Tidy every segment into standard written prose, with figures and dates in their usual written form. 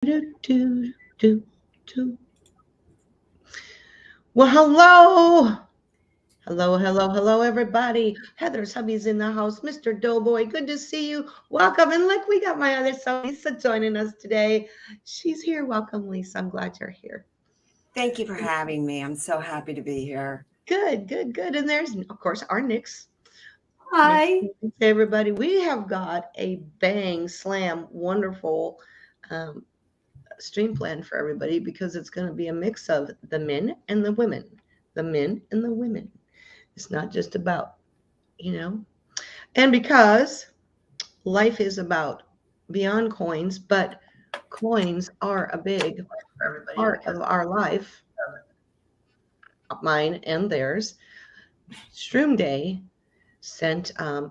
Do, do, do, do. Well, hello. Hello, everybody. Heather's hubby's in the house. Mr. Doughboy, good to see you. Welcome. And look, we got my other son, Lisa, joining us today. She's here. Welcome, Lisa. I'm glad you're here. Thank you for having me. I'm so happy to be here. Good. And there's, of course, our Nix. Hi. Everybody. We have got a bang, slam, wonderful stream plan for everybody because it's going to be a mix of the men and the women. The men and the women. It's not just about, and because life is about beyond coins, but coins are a big part of our life, mine and theirs. Shroomday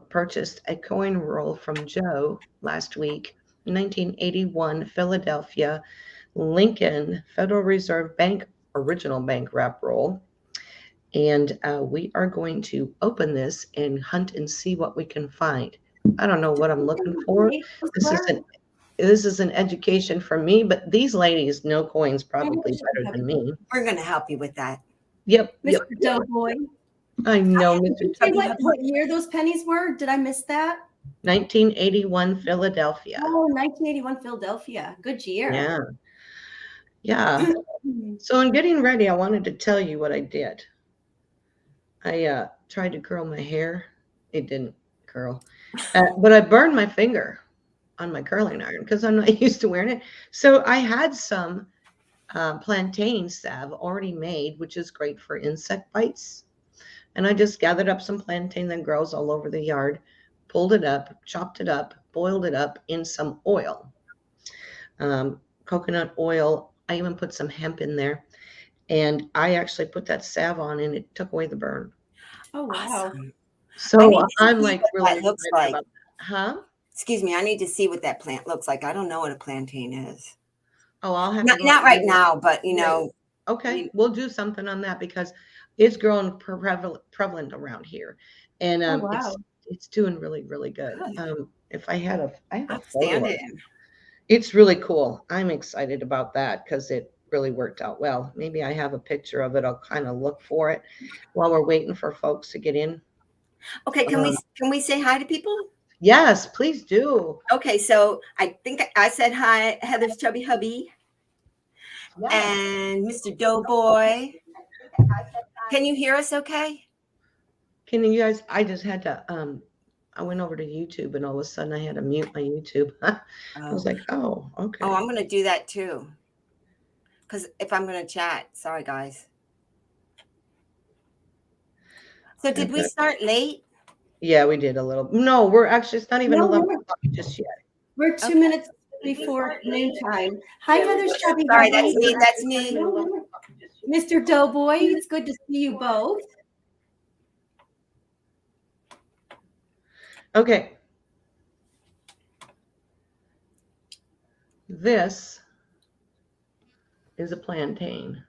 purchased a coin roll from Joe last week, 1981 Philadelphia Lincoln Federal Reserve Bank original bank wrap roll. And we are going to open this and hunt and see what we can find. I don't know what I'm looking for. This is an education for me, but these ladies know coins probably better than me. We're going to help you with that. Yep. Mr. Doughboy. I know, Mr. Say what year those pennies were? Did I miss that? 1981 Philadelphia. Oh, 1981 Philadelphia. Good year. Yeah. So in getting ready, I wanted to tell you what I did. I tried to curl my hair. It didn't curl. But I burned my finger on my curling iron because I'm not used to wearing it. So I had some plantain salve already made, which is great for insect bites. And I just gathered up some plantain that grows all over the yard, pulled it up, chopped it up, boiled it up in some oil, coconut oil. I even put some hemp in there. And I actually put that salve on and it took away the burn. Oh, wow. Awesome. So I'm like really that looks like. Huh? Excuse me. I need to see what that plant looks like. I don't know what a plantain is. Oh, I'll have not right now, but Okay, we'll do something on that because it's growing prevalent around here, and it's doing really, really good. If I have a photo, it's really cool. I'm excited about that because it really worked out well. Maybe I have a picture of it. I'll kind of look for it while we're waiting for folks to get in. Okay, can we say hi to people? Yes, please do. Okay, so I think I said hi, Heather's chubby hubby, and Mr. Doughboy. Can you hear us okay? Can you guys, I just had to, I went over to YouTube and all of a sudden I had to mute my YouTube. I was like, oh, okay. Oh, I'm going to do that too. Because if I'm going to chat, sorry guys. So did we start late? Yeah, we did a little. No, we're actually, it's not even 11 o'clock just yet. We're 2 minutes before noontime. Hi, Heather's chubby. Sorry, that's me. Mr. Doughboy, it's good to see you both. Okay. This is a plantain.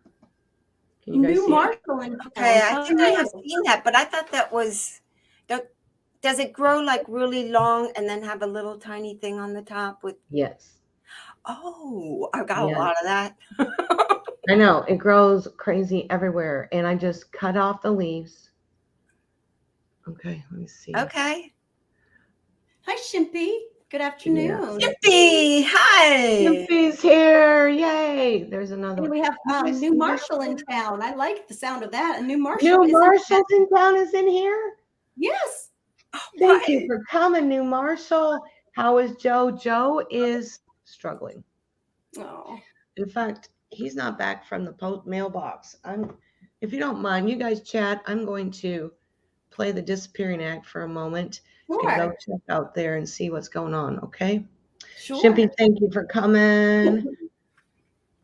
Can you guys see Marshall it? Okay, I think I have seen that, but I thought that was, does it grow like really long and then have a little tiny thing on the top with? Yes. Oh, I got a lot of that. I know, it grows crazy everywhere. And I just cut off the leaves. Okay, let me see. Okay. Hi, Shimpy. Good afternoon. Shimpy, hi. Shimpy's here. Yay. There's another one. We have New Marshall in town. I like the sound of that. A New Marshall. New Marshall's in town is in here? Yes. Thank you for coming, New Marshall. How is Joe? Joe is struggling. Oh. In fact, he's not back from the mailbox. If you don't mind, you guys chat. I'm going to play the disappearing act for a moment. Sure. And go check out there and see what's going on, okay? Sure. Shimpy, thank you for coming.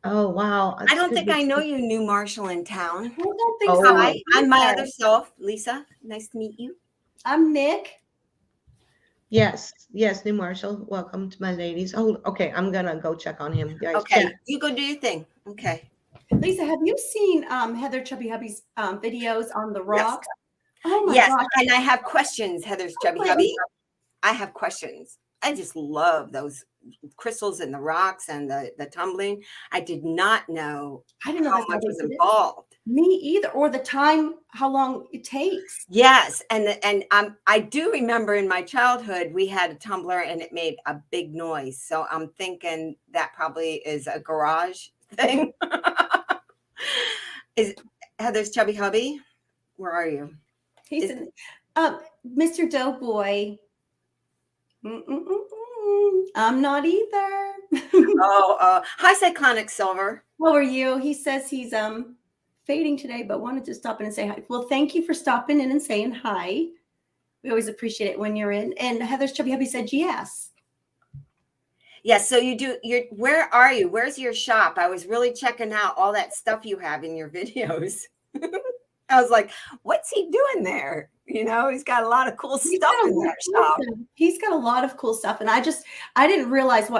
Oh, wow. I don't think I know you, New Marshall in town. I don't think so. Hi, I'm my other self, Lisa. Nice to meet you. I'm Nick. Yes, New Marshall. Welcome to my ladies. Oh, okay. I'm going to go check on him. Guys, okay, chat. You go do your thing. Okay. Lisa, have you seen Heather Chubby Hubby's videos on the rocks? Yes. Oh my gosh. And I have questions, Heather's Chubby Hubby. I have questions. I just love those crystals and the rocks and the tumbling. I did not know I didn't know how that's how much they was did it. involved. Me either, or the time, how long it takes. Yes, and I do remember in my childhood we had a tumbler and it made a big noise. So I'm thinking that probably is a garage thing. Is Heather's chubby hubby? Where are you? He's in, Mr. Doughboy. I'm not either. Oh, hi, Cyclonic Silver. How are you? He says he's fading today, but wanted to stop in and say hi. Well, thank you for stopping in and saying hi. We always appreciate it when you're in. And Heather's chubby hubby said yes. Yes, so where are you? Where's your shop? I was really checking out all that stuff you have in your videos. I was like, what's he doing there? You know, he's got a lot of cool stuff in that shop. He's got a lot of cool stuff. And I didn't realize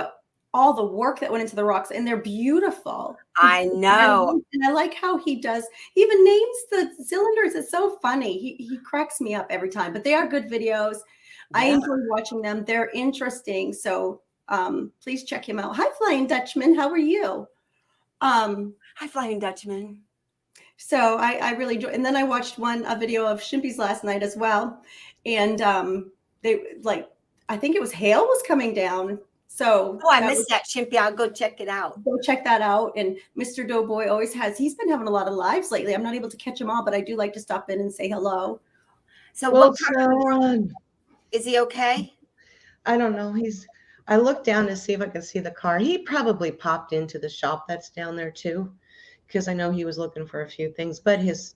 all the work that went into the rocks, and they're beautiful. I know. And I like how he even names the cylinders. It's so funny. He cracks me up every time, but they are good videos. Yeah. I enjoy watching them. They're interesting. So please check him out. Hi, Flying Dutchman. How are you? Hi, Flying Dutchman. So I really enjoy. And then I watched a video of Shimpies last night as well. And I think it was hail was coming down. So I missed that, Shimpy. I'll go check it out. Go check that out. And Mr. Doughboy he's been having a lot of lives lately. I'm not able to catch him all, but I do like to stop in and say hello. So is he okay? I don't know. I looked down to see if I could see the car. He probably popped into the shop that's down there too, because I know he was looking for a few things, but his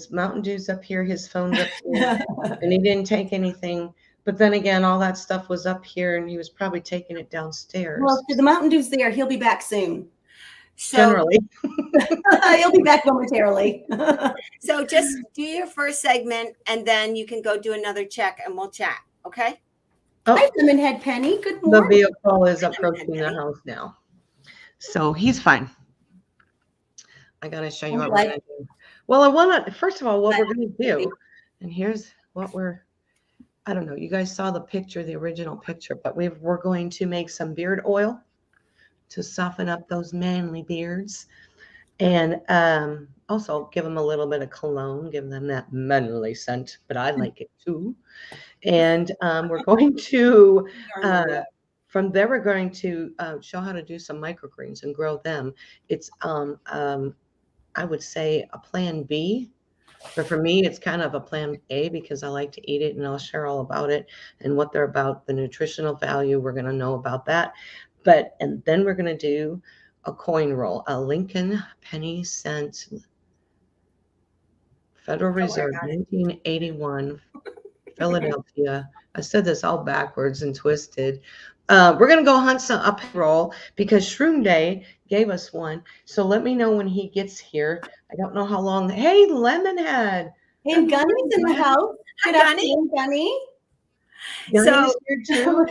Mountain Dew's up here, his phone's up here, and he didn't take anything. But then again, all that stuff was up here, and he was probably taking it downstairs. Well, if the Mountain Dew's there, he'll be back soon. Generally. He'll be back momentarily. So just do your first segment, and then you can go do another check, and we'll chat, okay? Oh, hi, Lemonhead Penny. Good morning. The vehicle is approaching the house now. So he's fine. I got to show you what we're going to do. Well, I want to, first of all, what we're going to do, and here's what I don't know, you guys saw the picture, the original picture, but we're going to make some beard oil to soften up those manly beards. And also give them a little bit of cologne, give them that manly scent, but I like it too. And we're going to, from there, we're going to show how to do some microgreens and grow them. It's, I would say, a plan B. But for me, it's kind of a plan A because I like to eat it, and I'll share all about it and what they're about, the nutritional value. We're going to know about that. And then we're going to do a coin roll, a Lincoln penny cent, Federal Reserve, 1981, Philadelphia. I said this all backwards and twisted. We're going to go hunt some up roll because Shroomday gave us one. So let me know when he gets here. I don't know how long. Hey, Lemonhead. Hey, Gunny's in the house. Hi, Gunny. Gunny. So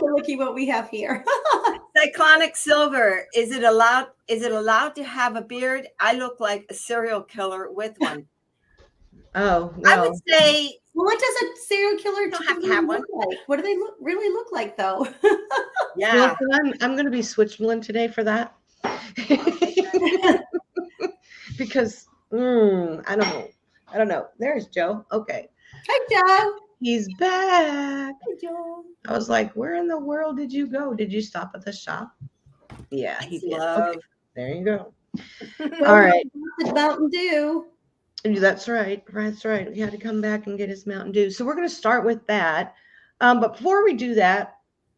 looky what we have here. Cyclonic Silver. Is it allowed to have a beard? I look like a serial killer with one. Oh, no. I would say. Well, what does a serial killer don't have to have one? Like? What do they really look like, though? Yeah. Well, I'm going to be Switzerland today for that. Because I don't know. There's Joe. Okay. Hi, Joe. He's back. Hi, Joe. I was like, where in the world did you go? Did you stop at the shop? Yeah, he did. Okay. There you go. All right. Mountain Dew. That's right. That's right. He had to come back and get his Mountain Dew. So we're going to start with that. But before we do that,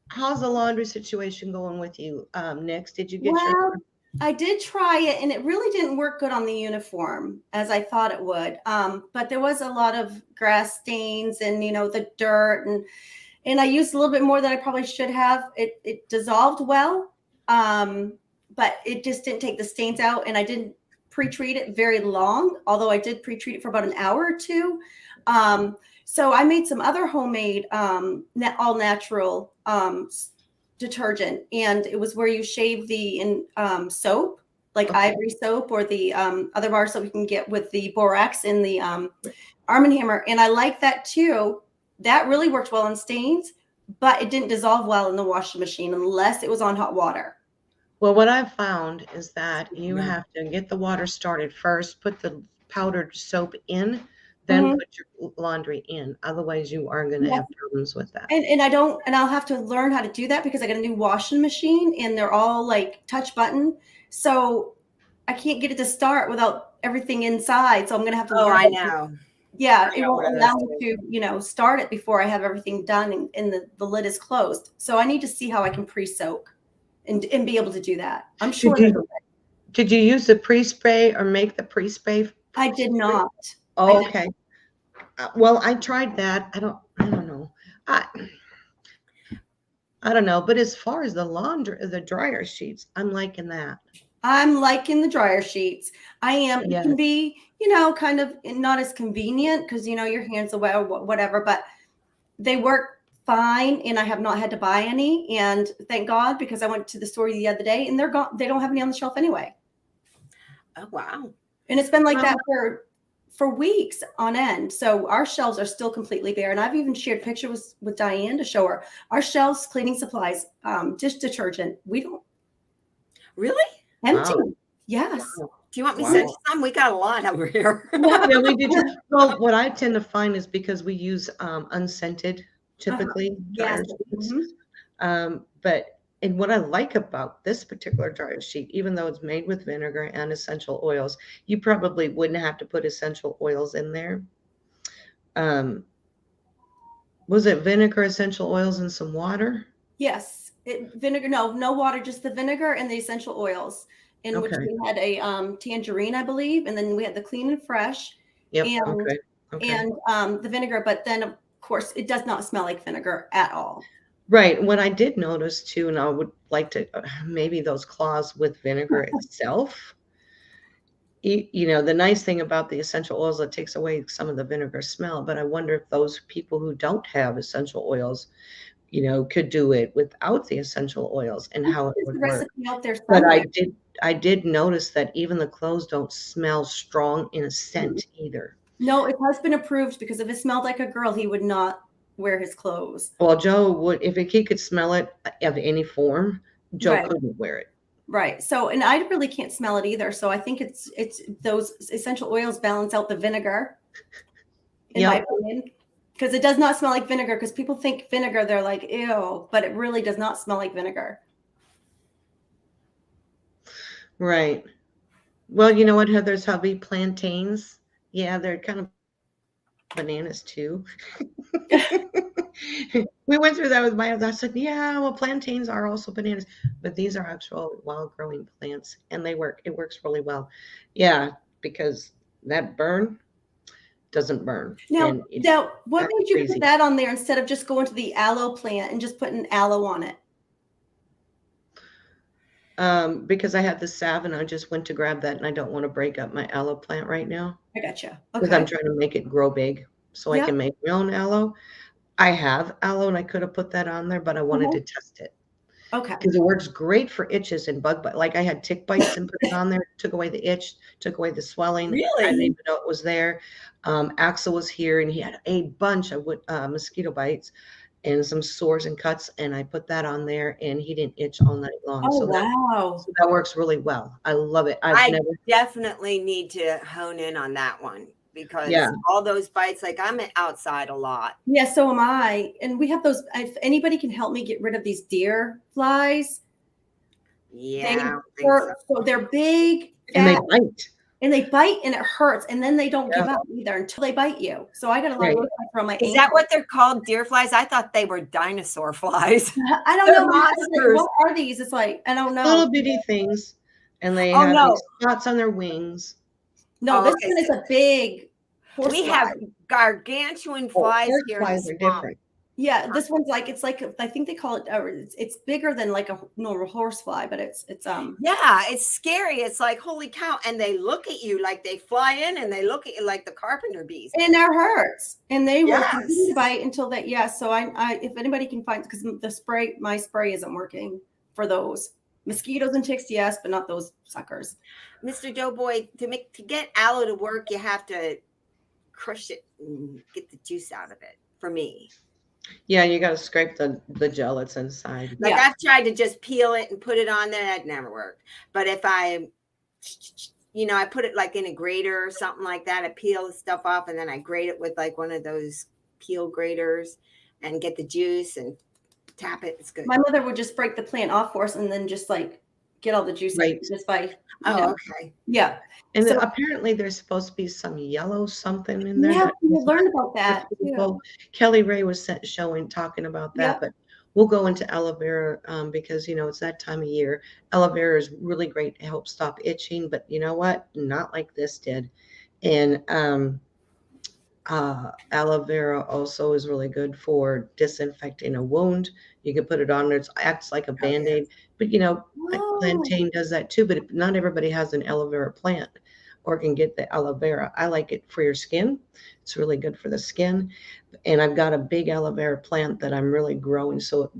how's the laundry situation going with you, Nix? Did you get your... I did try it, and it really didn't work good on the uniform as I thought it would. But there was a lot of grass stains and, the dirt, and I used a little bit more than I probably should have. It dissolved well, but it just didn't take the stains out, and I didn't pre-treat it very long, although I did pre-treat it for about an hour or two. So I made some other homemade all natural detergent, and it was where you shave the soap, like Ivory soap or the other bar soap you can get with the borax in the Arm & Hammer, and I like that too. That really worked well on stains, but it didn't dissolve well in the washing machine unless it was on hot water. Well, what I've found is that you No. have to get the water started first, put the powdered soap in, then Mhm. put your laundry in. Otherwise, you are going to Yeah. have problems with that. And I'll have to learn how to do that because I got a new washing machine and they're all like touch button. So I can't get it to start without everything inside. So I'm gonna have to Oh, learn. I know. Yeah, I it know one won't of allow those me too. to, start it before I have everything done and the lid is closed. So I need to see how I can pre-soak and be able to do that. I'm sure Did there's a you way. did you use the pre-spray or make the pre-spray? I did not. I Oh, did. okay. Well, I tried that. I don't know. I I don't know. But as far as the dryer sheets, I'm liking that. I'm liking the dryer sheets. I am. It Yes. can be, kind of not as convenient because your hands are wet or whatever, but they work fine and I have not had to buy any. And thank God, because I went to the store the other day and they're gone. They don't have any on the shelf anyway. Oh, wow. And it's been like Well, that for weeks on end. So our shelves are still completely bare. And I've even shared pictures with Diane to show her our shelves, cleaning supplies, dish detergent. We don't Really? empty. wow. Yes. Wow. Do you want me to send Wow. you some? We got a lot over here. Yeah, we do too. Well, what I tend to find is because we use unscented, Uh-huh. typically Yes. dryer sheets. Mhm. And what I like about this particular dryer sheet, even though it's made with vinegar and essential oils, you probably wouldn't have to put essential oils in there. Um, was it vinegar, essential oils, and some water? Yes. Vinegar, no water, just the vinegar and the essential oils, in which Okay. we had a tangerine, I believe, and then we had the clean and fresh Yep. and Okay. Okay. the vinegar, but then of course it does not smell like vinegar at all. Right. What I did notice too, and I would like to maybe those claws with vinegar itself. The nice thing about the essential oils, it takes away some of the vinegar smell. But I wonder if those people who don't have essential oils, could do it without the essential oils and how it There's the would work. recipe out there But somewhere. I did notice that even the clothes don't smell strong in a scent either. No, it has been approved because if it smelled like a girl, he would not wear his clothes. Well, Joe would, if he could smell it of any form, Joe Right. couldn't wear it. Right. So, and I really can't smell it either. So I think it's those essential oils balance out the vinegar, in my Yep. opinion, because it does not smell like vinegar. Because people think vinegar, they're like, ew, but it really does not smell like vinegar. Right. Well, you know what, Heather's hubby? Plantains. Yeah, they're kind of bananas too. We went through that with my husband. I said, yeah, well, plantains are also bananas, but these are actual wild growing plants and they work. It works really well. Yeah, because that burn doesn't burn. Now, And what that's made you crazy. put that on there instead of just going to the aloe plant and just putting aloe on it? Because I had the salve and I just went to grab that and I don't want to break up my aloe plant right now I gotcha. because Okay. I'm trying to make it grow big so I Yeah. can make my own aloe. I have aloe and I could have put that on there, but I wanted to test it Okay. because it works great for itches and bug bite. Like I had tick bites and put it on there, took away the itch, took away the swelling. I didn't Really? even know it was there. Axel was here and he had a bunch of mosquito bites and some sores and cuts, and I put that on there and he didn't itch all night long. Oh, So wow. that works really well. I love it. I've I never definitely need to hone in on that one because Yeah. all those bites, like I'm outside a lot. Yeah, so am I. And we have those. If anybody can help me get rid of these deer flies, Yeah, they I don't think hurt. So they're big, And they fat, bite. and they bite and it hurts. And then they don't give Yeah. up either until they bite you. So I got a lot Right. of rosemary on my Is ankle. that what they're called? Deer flies? I thought they were dinosaur flies. I don't They're know. monsters. What are these? It's like, I don't know. Little bitty things. And they Oh, have no. these spots on their wings. No, Oh, this okay, one is so a big horse we fly. have gargantuan flies Horse here in flies the are swamp. different. Yeah, this one's like I think they call it. It's bigger than like a normal horse fly, but it's Yeah, it's scary. It's like, holy cow. And they look at you like they fly in and they look at you like the carpenter bees. and that hurts, and they will continue to Yes. bite until that. Yeah, so I if anybody can find, because my spray isn't working for those mosquitoes and ticks, yes, but not those suckers. Mr. Doughboy, to get aloe to work, you have to crush it and get the juice out of it for me. Yeah, you got to scrape the gel that's inside. Like Yeah. I've tried to just peel it and put it on there. That never worked. But if I, I put it like in a grater or something like that, I peel the stuff off and then I grate it with like one of those peel graters and get the juice and tap it. It's good. My mother would just break the plant off for us and then just like get all the juice out Right. just by, Okay. yeah. And So apparently there's supposed to be some yellow something in there. yeah, that we'll is learn not about that good for too. people. Kelly Ray was talking about that, Yep. but we'll go into aloe vera because, it's that time of year. Aloe vera is really great to help stop itching, but you know what? Not like this did. And aloe vera also is really good for disinfecting a wound. You can put it on there. It acts like a Band-Aid. But, like Whoa. plantain does that too. But not everybody has an aloe vera plant or can get the aloe vera. I like it for your skin. It's really good for the skin. And I've got a big aloe vera plant that I'm really growing, so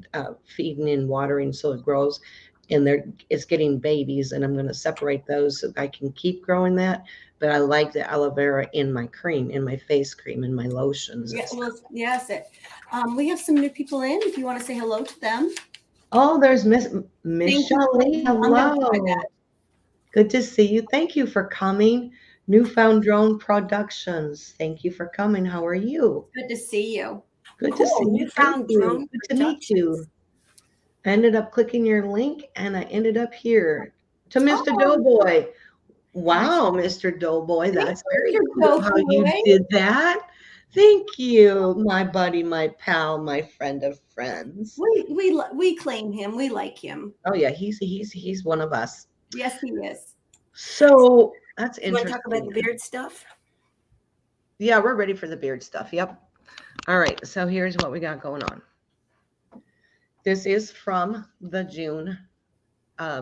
feeding and watering so it grows. And it's getting babies, and I'm going to separate those so I can keep growing that. But I like the aloe vera in my cream, in my face cream, in my lotions. Yeah, well, yes. We have some new people in. If you want to say hello to them. Oh, there's Miss Thank you. Shelley. I'm gonna try Hello. that. Good to see you. Thank you for coming. Newfound Drone Productions. Thank you for coming. How are you? Good to see you. Good to see Cool. you. You Thank found you. Drone Good to meet you. Productions. I ended up clicking your link and I ended up here to Mr. Oh, Doughboy. Wow, Mr. Doughboy, thanks, that's very Mr. cool how you Doughboy. did that. Thank you, my buddy, my pal, my friend of friends. We claim him. We like him. Oh yeah, he's one of us. Yes, he is. So that's You want to talk about interesting. the beard stuff? Yeah, we're ready for the beard stuff. Yep. All right, so here's what we got going on. This is from the June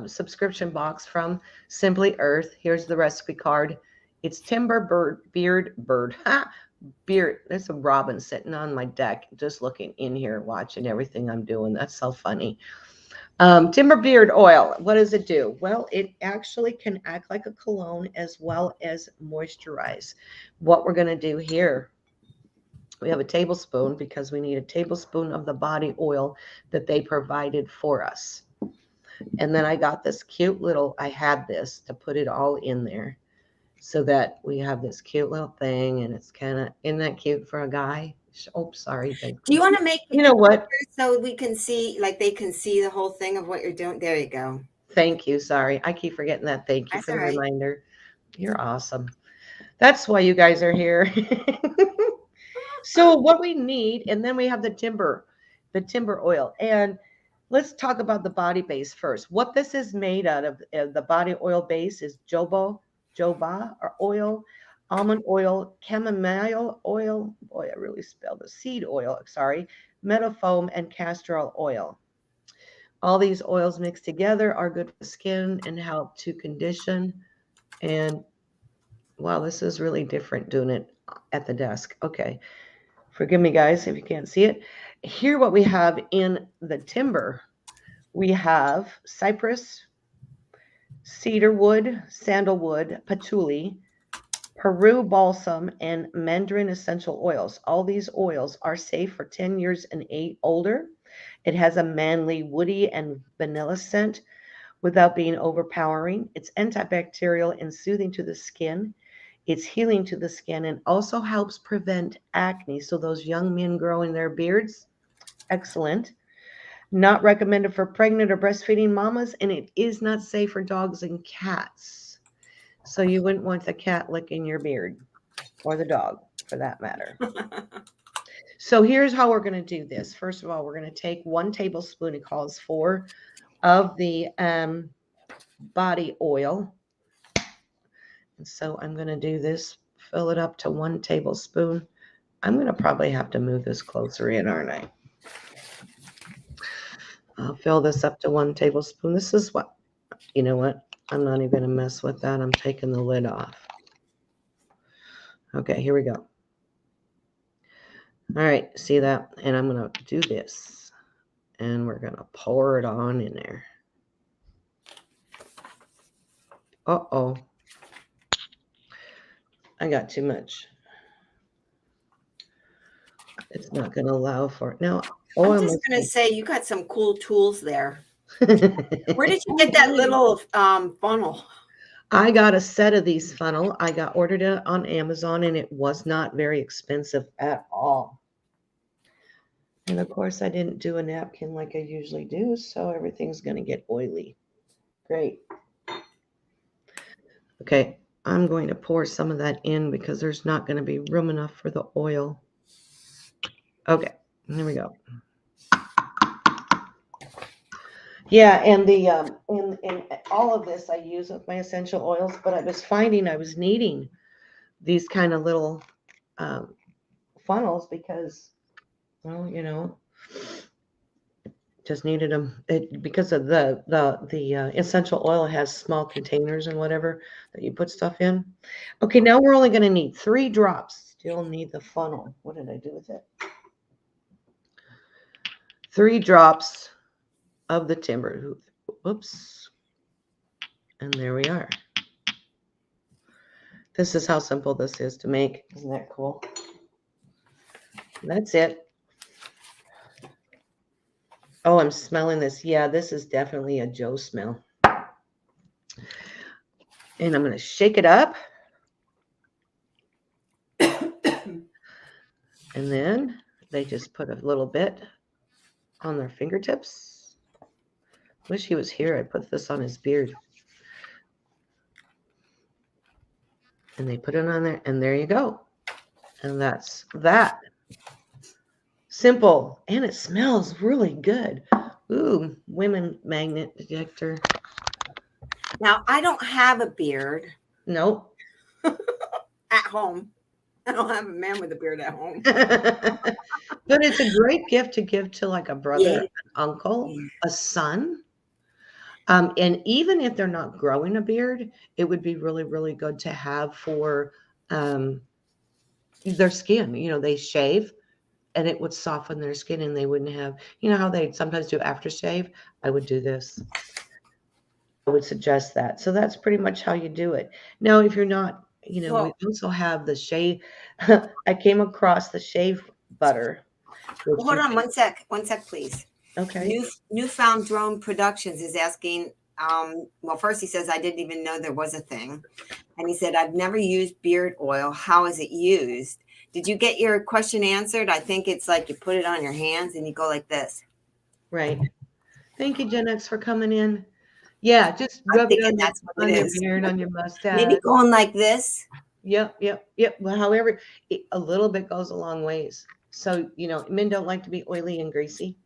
subscription box from Simply Earth. Here's the recipe card. It's beard. There's a robin sitting on my deck, just looking in here, watching everything I'm doing. That's so funny. Timber beard oil. What does it do? Well, it actually can act like a cologne as well as moisturize. What we're going to do here, we have a tablespoon because we need a tablespoon of the body oil that they provided for us. And then I got this cute little, I had this to put it all in there so that we have this cute little thing, and it's kind of, isn't that cute for a guy? Oh, sorry. Do you want to make You know what? so we can see, like they can see the whole thing of what you're doing? There you go. Thank you. Sorry. I keep forgetting that. Thank you That's for the all right. reminder. You're awesome. That's why you guys are here. So what we need, and then we have the timber oil. And let's talk about the body base first. What this is made out of, the body oil base is joba or oil, almond oil, chamomile oil. Boy, I really spelled the seed oil. Sorry, meadow foam, and castor oil. All these oils mixed together are good for the skin and help to condition. And wow, this is really different doing it at the desk. Okay. Forgive me, guys, if you can't see it. Here, what we have in the timber, we have cypress, cedarwood, sandalwood, patchouli, Peru balsam, and mandarin essential oils. All these oils are safe for 10 years and older. It has a manly, woody, and vanilla scent without being overpowering. It's antibacterial and soothing to the skin. It's healing to the skin and also helps prevent acne. So those young men growing their beards, excellent. Not recommended for pregnant or breastfeeding mamas, and it is not safe for dogs and cats. So you wouldn't want the cat licking your beard, or the dog for that matter. So here's how we're going to do this. First of all, we're going to take 1 tablespoon, it calls for, of the body oil. And so I'm going to do this, fill it up to 1 tablespoon. I'm going to probably have to move this closer in, aren't I? I'll fill this up to 1 tablespoon. This is what, you know what? I'm not even going to mess with that. I'm taking the lid off. Okay, here we go. All right, see that? And I'm going to do this. And we're going to pour it on in there. Uh-oh. I got too much. It's not going to allow for it. Now, I'm oil just must gonna be. say you got some cool tools there. Where did you get that little funnel? I got a set of these funnel. I got ordered it on Amazon, and it was not very expensive at all. And of course, I didn't do a napkin like I usually do, so everything's going to get oily. Great. Okay, I'm going to pour some of that in because there's not going to be room enough for the oil. Okay, here we go. Yeah, and the in all of this I use with my essential oils, but I was finding I was needing these kind of little um, funnels because, well, just needed them because of the essential oil has small containers and whatever that you put stuff in. Okay, now we're only going to need 3 drops. Still need the funnel. What did I do with it? 3 drops of the timber. Oops. And there we are. This is how simple this is to make. Isn't that cool? That's it. Oh, I'm smelling this. Yeah, this is definitely a Joe smell. And I'm going to shake it up. And then they just put a little bit on their fingertips. Wish he was here. I put this on his beard. And they put it on there, and there you go. And that's that. Simple. And it smells really good. Ooh, women magnet detector. Now, I don't have a beard Nope. at home. I don't have a man with a beard at home. But it's a great gift to give to like a brother, Yeah. an uncle, a son. And even if they're not growing a beard, it would be really, really good to have for their skin. They shave and it would soften their skin and they wouldn't have, how they sometimes do aftershave? I would do this. I would suggest that. So that's pretty much how you do it. Now, if you're not, Well, we also have the shave. I came across the shave butter. hold on one sec, please. Okay. Newfound Drone Productions is asking, well, first he says, I didn't even know there was a thing. And he said, I've never used beard oil. How is it used? Did you get your question answered? I think it's like you put it on your hands and you go like this. Right. Thank you, Gen X, for coming in. Yeah, just rub it on your beard, on your mustache. Maybe going like this. Yep. Well, however, a little bit goes a long ways. So, men don't like to be oily and greasy.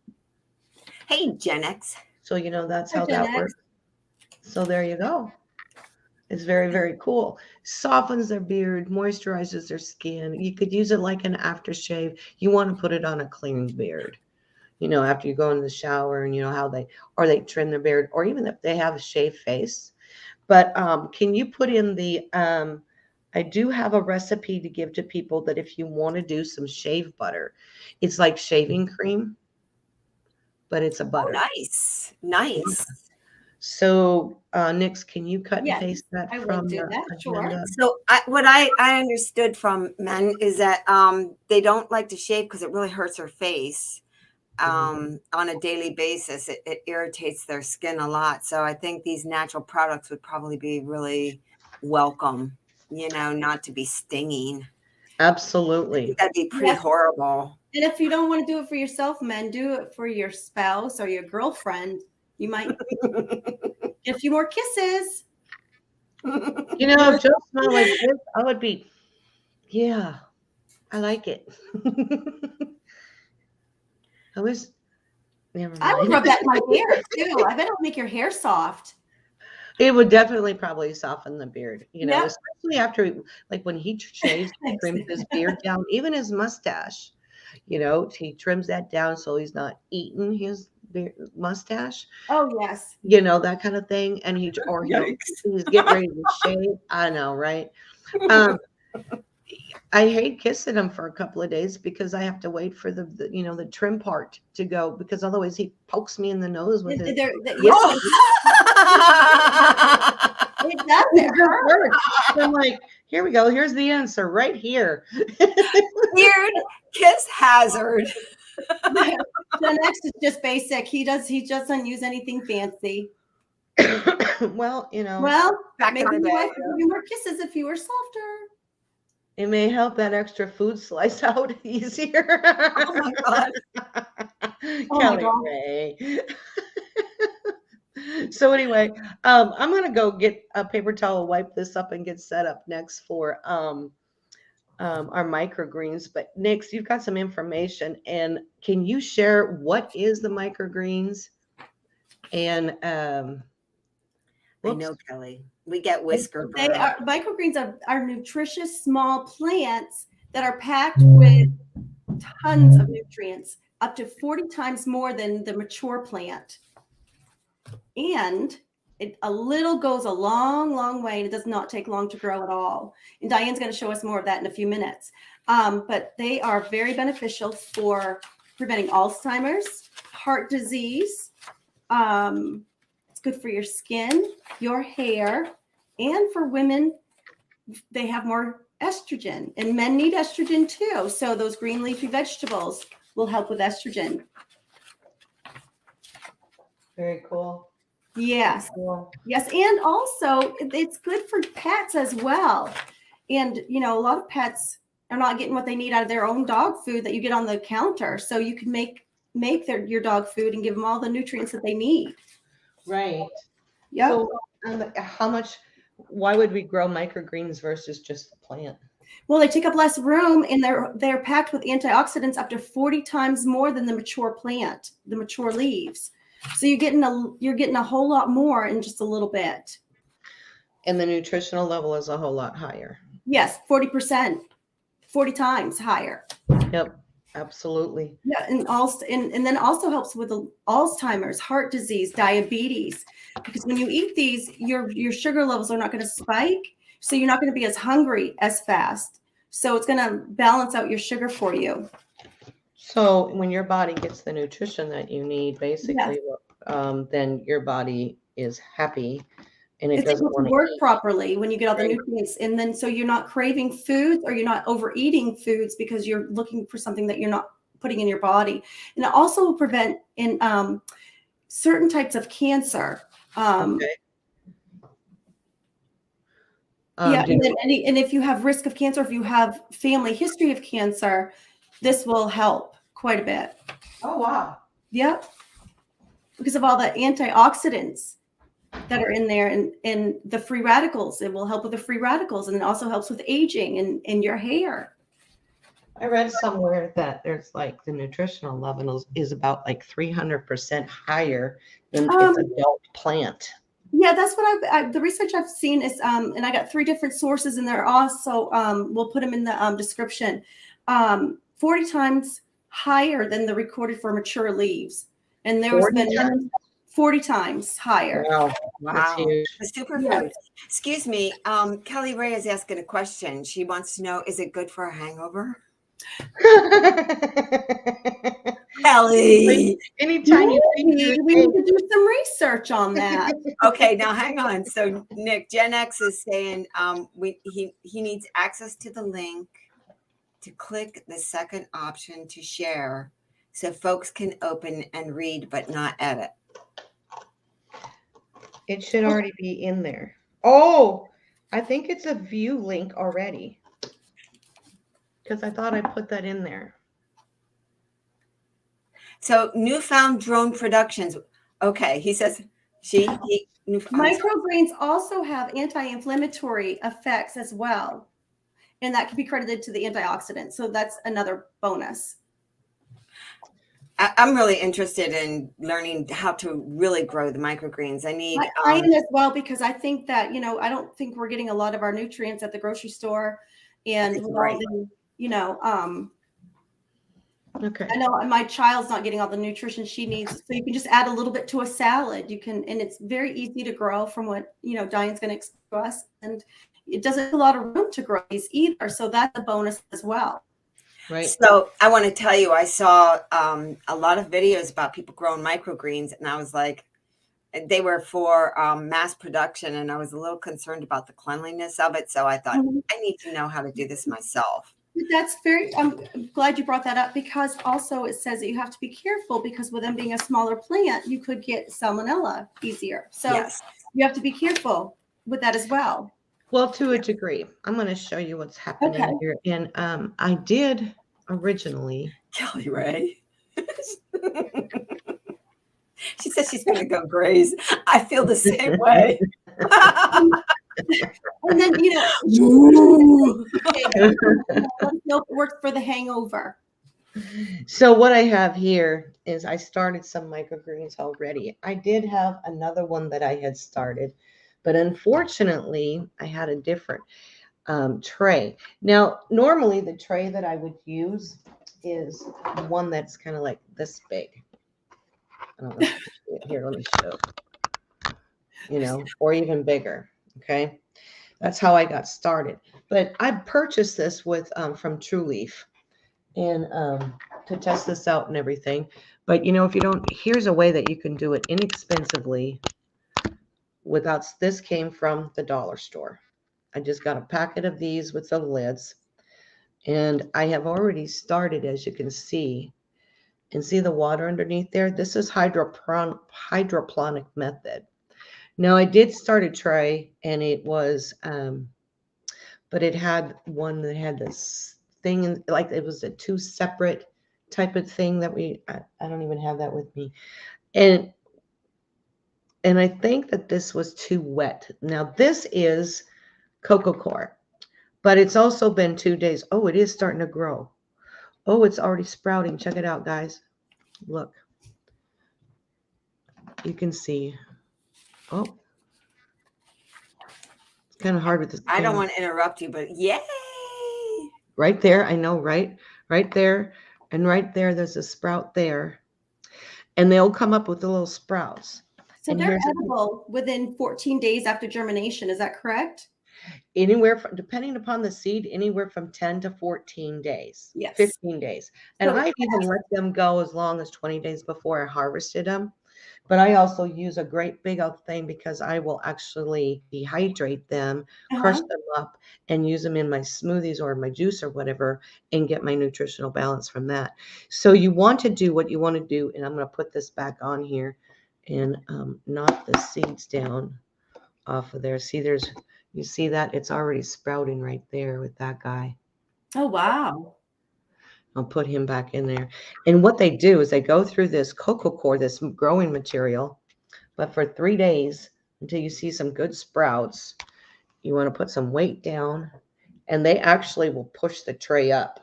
Hey, Gen X. So, that's how that works. So there you go. It's very, very cool. Softens their beard, moisturizes their skin. You could use it like an aftershave. You want to put it on a clean beard. After you go in the shower and how they trim their beard, or even if they have a shaved face. But can you put in the, I do have a recipe to give to people that if you want to do some shave butter, it's like shaving cream, but it's a butter. Oh, nice. So, Nix, can you cut and paste that from the agenda? So what I understood from men is that they don't like to shave because it really hurts their face. On a daily basis, it irritates their skin a lot. So I think these natural products would probably be really welcome, not to be stinging. Absolutely. That'd be pretty horrible. And if you don't want to do it for yourself, men, do it for your spouse or your girlfriend. You might get a few more kisses. Just smell like this, I would be, yeah, I like it. I would rub that in my hair too. I bet it'll make your hair soft. It would definitely probably soften the beard, especially after, like when he shaves, trims his beard down, even his mustache, he trims that down so he's not eating his mustache. Oh, yes. That kind of thing. And he's getting ready to shave. I know, right? I hate kissing him for a couple of days because I have to wait for the trim part to go, because otherwise he pokes me in the nose with it. It does. I'm like, Here we go. Here's the answer right here. Weird kiss hazard. Gen X is just basic. He doesn't use anything fancy. Well, Well, Back maybe in the your wife day. would give you more kisses if you were softer. it may help that extra food slice out easier. Oh my God. Oh my Kelly God. Ray. So anyway, I'm gonna go get a paper towel, wipe this up, and get set up next for our microgreens. But next, you've got some information, and can you share what is the microgreens? And I whoops. know, Kelly. We get whisker They burn. are microgreens are nutritious small plants that are packed with tons of nutrients, up to 40 times more than the mature plant. And a little goes a long, long way, and it does not take long to grow at all. And Diane's going to show us more of that in a few minutes. But they are very beneficial for preventing Alzheimer's, heart disease. It's good for your skin, your hair, and for women, they have more estrogen, and men need estrogen too. So those green leafy vegetables will help with estrogen. Very cool. Yes. Cool. Yes. And also it's good for pets as well. And, a lot of pets are not getting what they need out of their own dog food that you get on the counter. So you can make your dog food and give them all the nutrients that they need. Right. Yeah. So why would we grow microgreens versus just the plant? Well, they take up less room, and they're packed with antioxidants up to 40 times more than the mature plant, the mature leaves. So you're getting a whole lot more in just a little bit. And the nutritional level is a whole lot higher. Yes, 40%, 40 times higher. Yep, absolutely. Yeah, and then also helps with the Alzheimer's, heart disease, diabetes, because when you eat these, your sugar levels are not going to spike, so you're not going to be as hungry as fast. So it's going to balance out your sugar for you. So when your body gets the nutrition that you need, basically, then your body is happy, and it doesn't want to work eat properly when you get all the nutrients, and then so you're not craving foods, or you're not overeating foods because you're looking for something that you're not putting in your body. And it also will prevent certain types of cancer. Okay. And if you have risk of cancer, if you have family history of cancer, this will help quite a bit. Oh, wow. Yep. Because of all the antioxidants that are in there, and the free radicals. It will help with the free radicals, and it also helps with aging and your hair. I read somewhere that there's like the nutritional level is about like 300% higher than its adult plant. Yeah, that's what the research I've seen is, and I got 3 different sources, and they're also, we'll put them in the description, 40 times higher than the recorded for mature leaves. And there was been 40 times higher. Wow. The superfood. Excuse me. Kelly Ray is asking a question. She wants to know, is it good for a hangover? Kelly. Anytime we need to do some research on that. Okay, now hang on. So Nick, Gen X is saying he needs access to the link to click the second option to share so folks can open and read but not edit. It should already be in there. Oh, I think it's a view link already, because I thought I put that in there. So Newfound Drone Productions. Okay, he says microgreens also have anti-inflammatory effects as well, and that can be credited to the antioxidants. So that's another bonus. I'm really interested in learning how to really grow the microgreens. I am as well, because I think that, I don't think we're getting a lot of our nutrients at the grocery store, and okay. I know my child's not getting all the nutrition she needs. So you can just add a little bit to a salad. And it's very easy to grow, from what, Diane's going to express, and it doesn't have a lot of room to grow these either. So that's a bonus as well. Right. So I want to tell you, I saw a lot of videos about people growing microgreens, and I was like, they were for mass production, and I was a little concerned about the cleanliness of it. So I thought, I need to know how to do this myself. That's I'm glad you brought that up, because also it says that you have to be careful, because with them being a smaller plant, you could get salmonella easier. So Yes. you have to be careful with that as well. Well, to a degree. I'm going to show you what's happening here. And I did originally. Kelly Ray. She says she's going to go graze. I feel the same way. And then, let us know if it works for the hangover. So what I have here is I started some microgreens already. I did have another one that I had started, but unfortunately I had a different tray. Now, normally the tray that I would use is one that's kind of like this big. I don't know. Here, let me show. Or even bigger. Okay. That's how I got started. But I purchased this with from True Leaf, and to test this out and everything. But if you don't, here's a way that you can do it inexpensively without. This came from the dollar store. I just got a packet of these with the lids, and I have already started, as you can see, and see the water underneath there. This is hydroponic method. Now I did start a tray, and it was, but it had one that had this thing, like it was a 2 separate type of thing that I don't even have that with me. And I think that this was too wet. Now this is Coco Core, but it's also been 2 days. Oh, it is starting to grow. Oh, it's already sprouting. Check it out, guys. Look. You can see. Oh. It's kind of hard with this. I don't want to interrupt you, but yay. Right there. I know, right? Right there. And right there, there's a sprout there. And they'll come up with the little sprouts. So and they're edible within 14 days after germination. Is that correct? Anywhere from, depending upon the seed, anywhere from 10 to 14 days. Yes. 15 days. And I even let them go as long as 20 days before I harvested them. But I also use a great big old thing, because I will actually dehydrate them, crush them up, and use them in my smoothies or my juice or whatever, and get my nutritional balance from that. So you want to do what you want to do. And I'm going to put this back on here and knock the seeds down off of there. See, you see that? It's already sprouting right there with that guy. Oh, wow. I'll put him back in there. And what they do is they go through this Coco Core, this growing material, but for 3 days until you see some good sprouts. You want to put some weight down, and they actually will push the tray up.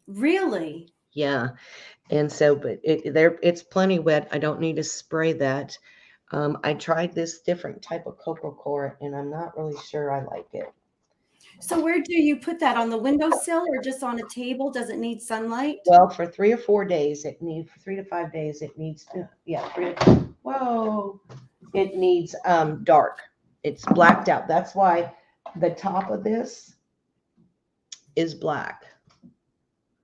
Really? Yeah. And so, but it's plenty wet. I don't need to spray that. I tried this different type of Coco Core, and I'm not really sure I like it. So where do you put that, on the windowsill or just on a table? Does it need sunlight? Well, for 3 or 4 days, for 3 to 5 days, it needs to, it needs dark. It's blacked out. That's why the top of this is black.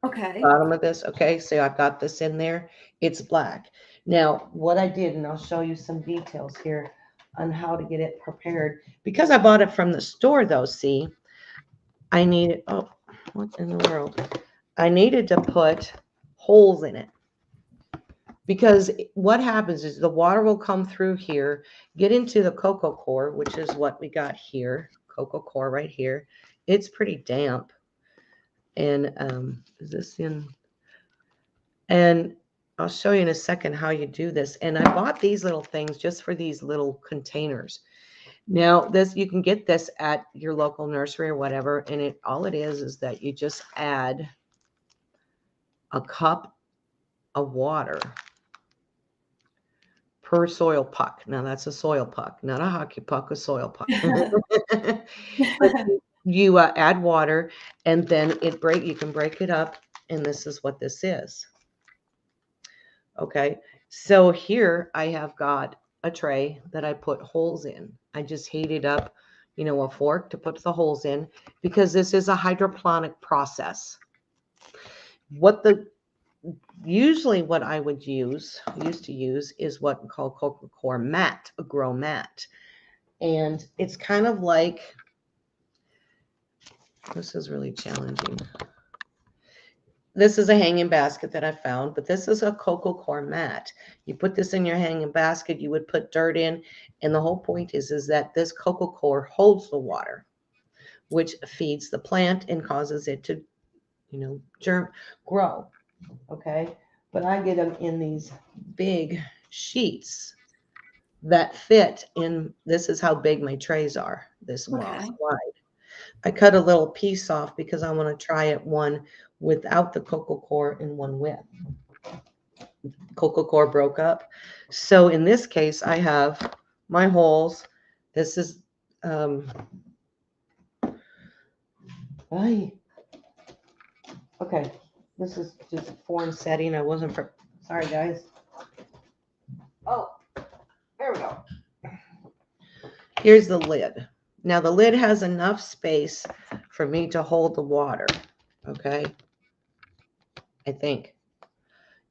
Okay. Bottom of this, okay, so I've got this in there. It's black. Now, what I did, and I'll show you some details here on how to get it prepared. Because I bought it from the store, though, see, I needed, oh, what in the world? I needed to put holes in it. Because what happens is the water will come through here, get into the Coco Core, which is what we got here, Coco Core right here. It's pretty damp. And is this in? And I'll show you in a second how you do this. And I bought these little things just for these little containers. Now, this, you can get this at your local nursery or whatever, and all it is that you just add a cup of water per soil puck. Now, that's a soil puck, not a hockey puck, a soil puck. You add water, and then you can break it up, and this is what this is. Okay, so here I have got a tray that I put holes in. I just heated up, a fork to put the holes in, because this is a hydroponic process. What the usually what I would used to use is what we call Coco Core Mat, a grow mat. And it's kind of like, this is really challenging. This is a hanging basket that I found, but this is a Coco Core mat. You put this in your hanging basket, you would put dirt in, and the whole point is that this Coco Core holds the water, which feeds the plant and causes it to, grow. Okay, but I get them in these big sheets that fit in. This is how big my trays are, this wide. I cut a little piece off because I want to try it one without the Coco Core and one with. Coco Core broke up. So in this case, I have my holes. This is, okay, this is just form setting. I wasn't, sorry guys. Oh, there we go. Here's the lid. Now the lid has enough space for me to hold the water, okay? I think.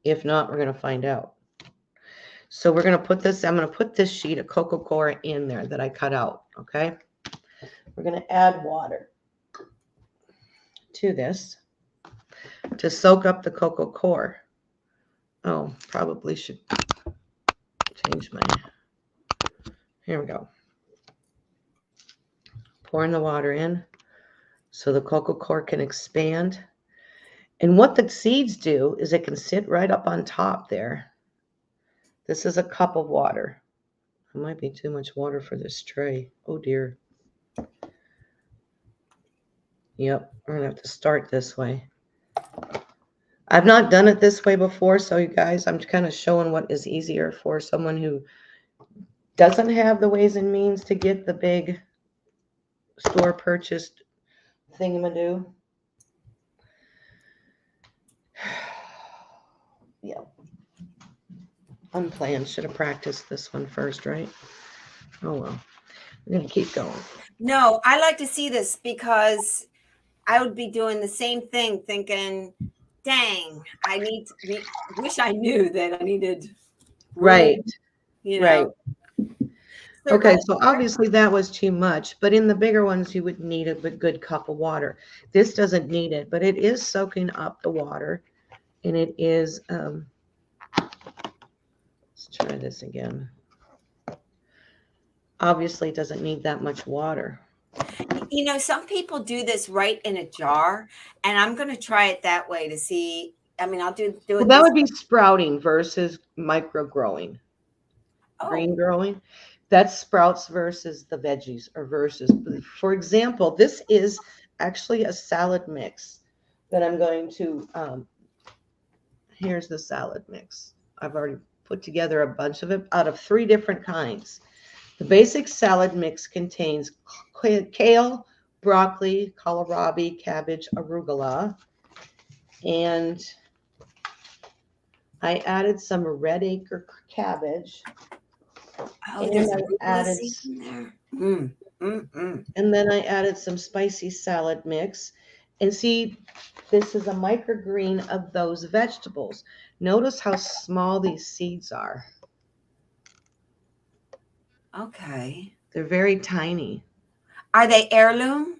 If not, we're going to find out. So we're going to put this, I'm going to put this sheet of Coco Core in there that I cut out, okay? We're going to add water to this to soak up the Coco Core. Oh, probably should change my, here we go. Pouring the water in so the Coco Core can expand. And what the seeds do is it can sit right up on top there. This is a cup of water. It might be too much water for this tray. Oh dear. Yep, we're gonna have to start this way. I've not done it this way before, so you guys, I'm kind of showing what is easier for someone who doesn't have the ways and means to get the big store purchased thingamadoo. Yeah. Unplanned. Should have practiced this one first, right? Oh well. We're gonna keep going. No, I like to see this because I would be doing the same thing, thinking, dang, wish I knew that I needed Right. Right. Okay, so obviously that was too much, but in the bigger ones, you would need a good cup of water. This doesn't need it, but it is soaking up the water, and it is, let's try this again. Obviously, it doesn't need that much water. Some people do this right in a jar, and I'm going to try it that way to see. I mean, I'll do it. Well, that would be sprouting versus micro growing. Green growing. That's sprouts versus the veggies, or versus, for example, this is actually a salad mix that I'm going to, here's the salad mix. I've already put together a bunch of it out of 3 different kinds. The basic salad mix contains kale, broccoli, kohlrabi, cabbage, arugula, and I added some red acre cabbage. Oh, there's added in there. And then I added some spicy salad mix. And see, this is a microgreen of those vegetables. Notice how small these seeds are. Okay. They're very tiny. Are they heirloom?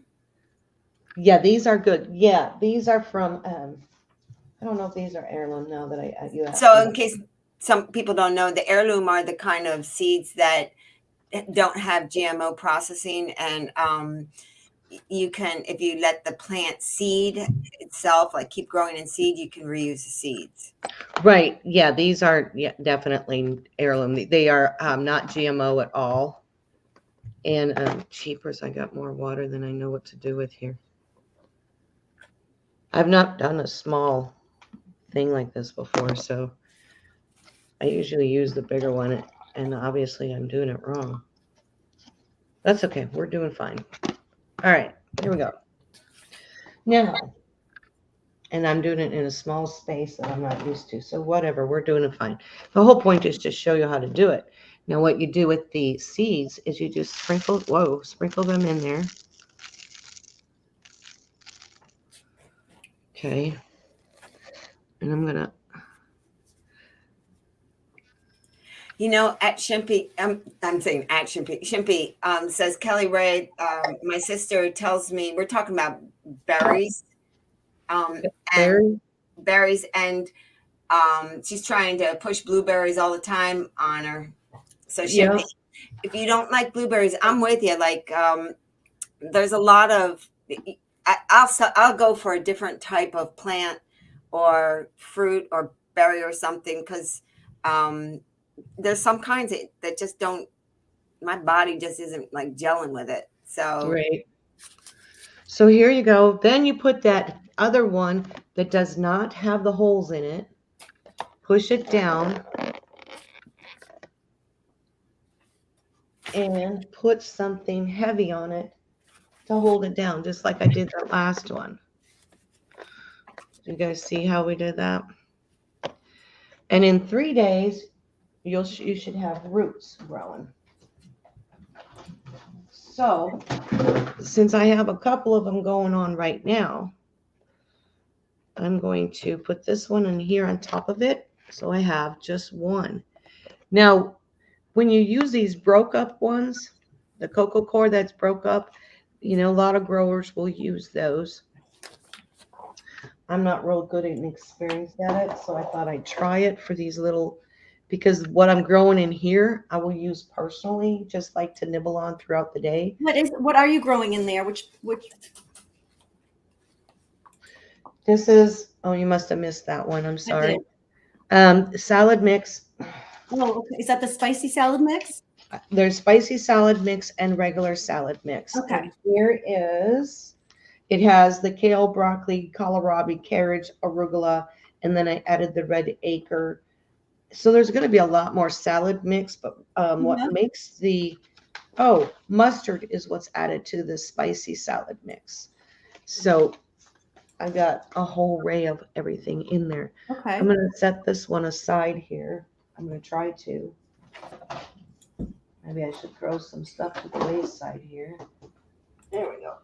Yeah, these are good. Yeah, these are from, I don't know if these are heirloom now that you asked. So in case some people don't know, the heirloom are the kind of seeds that don't have GMO processing, and you can, if you let the plant seed itself, like keep growing in seed, you can reuse the seeds. Right. Yeah, these are definitely heirloom. They are not GMO at all. And cheapers, I got more water than I know what to do with here. I've not done a small thing like this before, so I usually use the bigger one, and obviously I'm doing it wrong. That's okay. We're doing fine. All right, here we go. Now, and I'm doing it in a small space that I'm not used to, so whatever, we're doing it fine. The whole point is to show you how to do it. Now, what you do with the seeds is you just sprinkle them in there. Okay. And I'm going to You know, at Shimpy, I'm saying at Shimpy. Shimpy says Kelly Ray. My sister tells me we're talking about berries, and Berry. berries, and she's trying to push blueberries all the time on her. So Yeah. Shimpy, if you don't like blueberries, I'm with you. Like, there's a lot of. I'll go for a different type of plant or fruit or berry or something because there's some kinds that just don't. My body just isn't like gelling with it. So Right. So here you go. Then you put that other one that does not have the holes in it. Push it down and put something heavy on it to hold it down, just like I did that last one. You guys see how we did that? And in 3 days, you should have roots growing. So, since I have a couple of them going on right now, I'm going to put this one in here on top of it. So I have just one. Now, when you use these broke up ones, the Coco Core that's broke up, a lot of growers will use those. I'm not real good and experienced at it, so I thought I'd try it for these little, because what I'm growing in here, I will use personally, just like to nibble on throughout the day. What are you growing in there? Which This is, oh, you must have missed that one. I'm sorry. did. Salad mix. Oh, okay. Is that the spicy salad mix? There's spicy salad mix and regular salad mix. Okay. And here is, it has the kale, broccoli, kohlrabi, carrots, arugula, and then I added the red acre. So there's going to be a lot more salad mix, but what makes mustard is what's added to the spicy salad mix. So I got a whole array of everything in there. Okay. I'm going to set this one aside here. I'm going to try to. Maybe I should throw some stuff to the wayside here. There we go.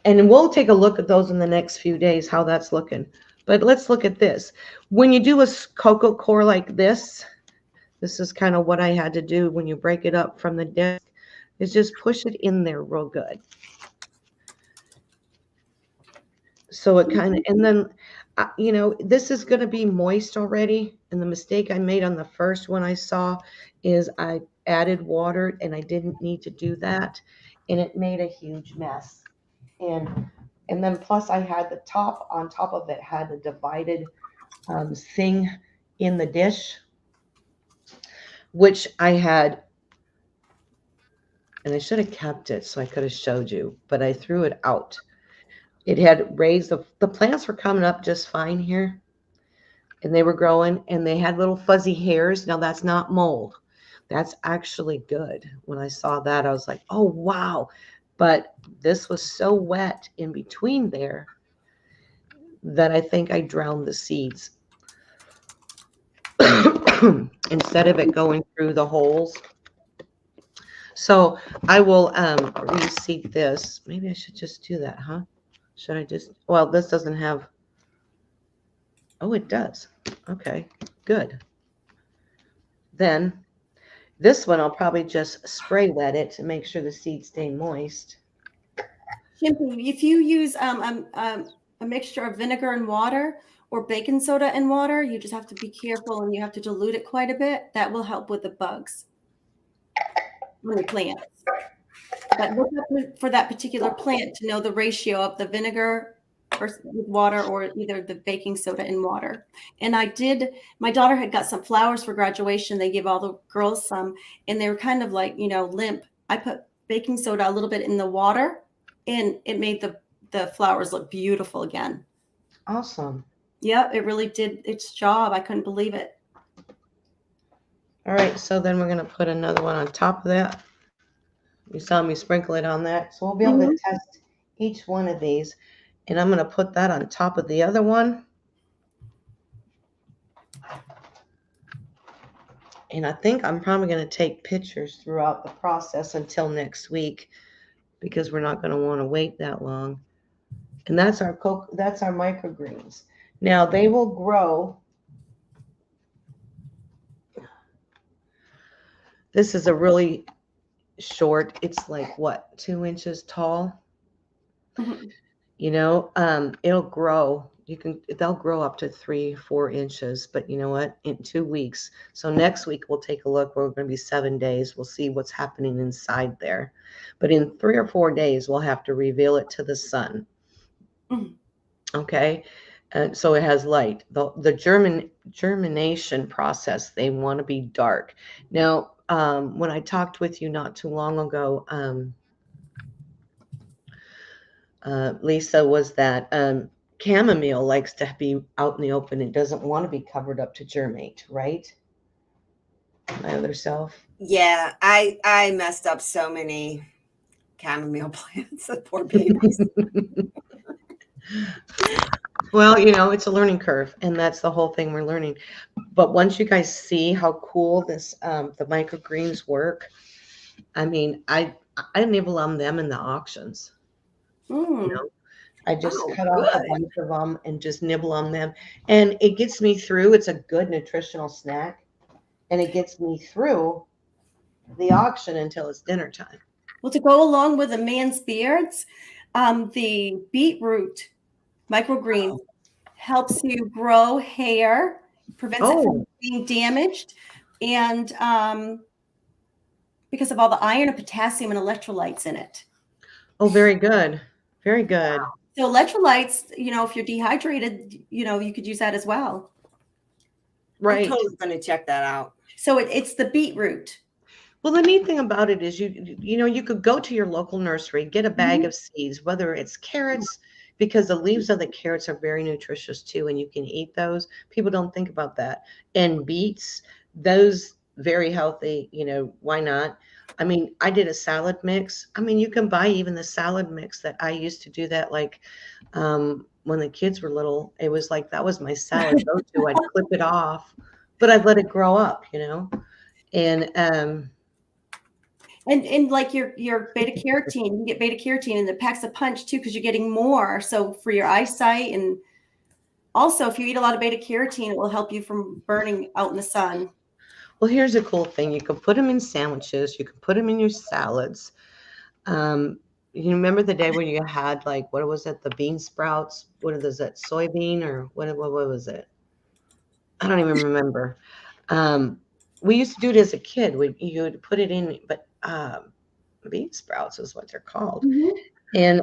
And we'll take a look at those in the next few days, how that's looking. But let's look at this. When you do a Coco Core like this is kind of what I had to do when you break it up from the disc, is just push it in there real good. So it kind of, and then, this is going to be moist already. And the mistake I made on the first one I saw is I added water and I didn't need to do that. And it made a huge mess. And then plus I had the top, on top of it had a divided thing in the dish, which I had, and I should have kept it so I could have showed you, but I threw it out. It had raised, the plants were coming up just fine here, and they were growing, and they had little fuzzy hairs. Now that's not mold. That's actually good. When I saw that, I was like, oh, wow. But this was so wet in between there that I think I drowned the seeds. Instead of it going through the holes. So I will reseed this. Maybe I should just do that, huh? Should I just, well, this doesn't have, oh, it does. Okay, good. Then this one, I'll probably just spray wet it to make sure the seeds stay moist. If you use a mixture of vinegar and water or baking soda and water, you just have to be careful and you have to dilute it quite a bit. That will help with the bugs on the plants. But look up for that particular plant to know the ratio of the vinegar with water or either the baking soda and water. And my daughter had got some flowers for graduation. They gave all the girls some, and they were kind of like, limp. I put baking soda a little bit in the water, and it made the flowers look beautiful again. Awesome. Yeah, it really did its job. I couldn't believe it. All right, so then we're going to put another one on top of that. You saw me sprinkle it on that. So we'll be able to test each one of these. And I'm going to put that on top of the other one. And I think I'm probably going to take pictures throughout the process until next week, because we're not going to want to wait that long. And that's our microgreens. Now they will grow This is a really short. It's like what, 2 inches tall. Mhm. It'll grow. They'll grow up to 3-4 inches, but you know what? In 2 weeks. So next week we'll take a look. We're going to be 7 days. We'll see what's happening inside there. But in 3 or 4 days, we'll have to reveal it to the sun. Mhm. Okay. And so it has light. The germination process, they want to be dark. Now, when I talked with you not too long ago, Lisa, was that chamomile likes to be out in the open. It doesn't want to be covered up to germinate, right? My other self. Yeah, I messed up so many chamomile plants, the poor babies. Well, it's a learning curve, and that's the whole thing we're learning. But once you guys see how cool this the microgreens work, I mean, I nibble on them in the auctions. Mm. I just Oh, cut off a good. bunch of them and just nibble on them, and it gets me through. It's a good nutritional snack, and it gets me through the auction until it's dinner time. Well, to go along with a man's beards, the beetroot microgreen helps you grow hair, prevents it from Oh, being damaged, and because of all the iron and potassium and electrolytes in it. oh, very good. Very good. So electrolytes, if you're dehydrated, you could use that as well. I'm Right. totally going to check that out. So it's the beetroot. Well, the neat thing about it is you could go to your local nursery, get a bag of seeds, whether it's carrots, because the leaves of the carrots are very nutritious too, and you can eat those. People don't think about that. And beets, those very healthy, why not? I mean, I did a salad mix. I mean, you can buy even the salad mix that I used to do that like when the kids were little. It was like that was my salad go-to. I'd clip it off, but I'd let it grow up, and And like your beta carotene, you can get beta carotene and it packs a punch too because you're getting more. So for your eyesight, and also if you eat a lot of beta carotene, it will help you from burning out in the sun. Well, here's a cool thing. You can put them in sandwiches. You can put them in your salads. You remember the day when you had like, what was it? The bean sprouts? What is that? Soybean or what was it? I don't even remember. We used to do it as a kid. You would put it in, but bean sprouts is what they're called. Mm-hmm. And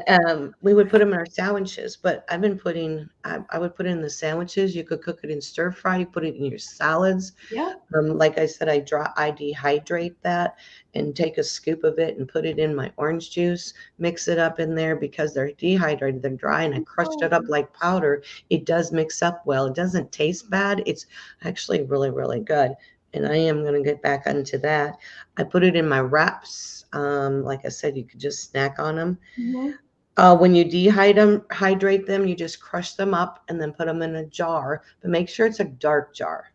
we would put them in our sandwiches, but I would put it in the sandwiches. You could cook it in stir fry. You put it in your salads. Yeah. Like I said, I dehydrate that and take a scoop of it and put it in my orange juice, mix it up in there because they're dehydrated, they're dry, and I crushed it up like powder. It does mix up well. It doesn't taste bad. It's actually really, really good. And I am going to get back into that. I put it in my wraps. Like I said, you could just snack on them. Mm-hmm. When you dehydrate them, you just crush them up and then put them in a jar, but make sure it's a dark jar.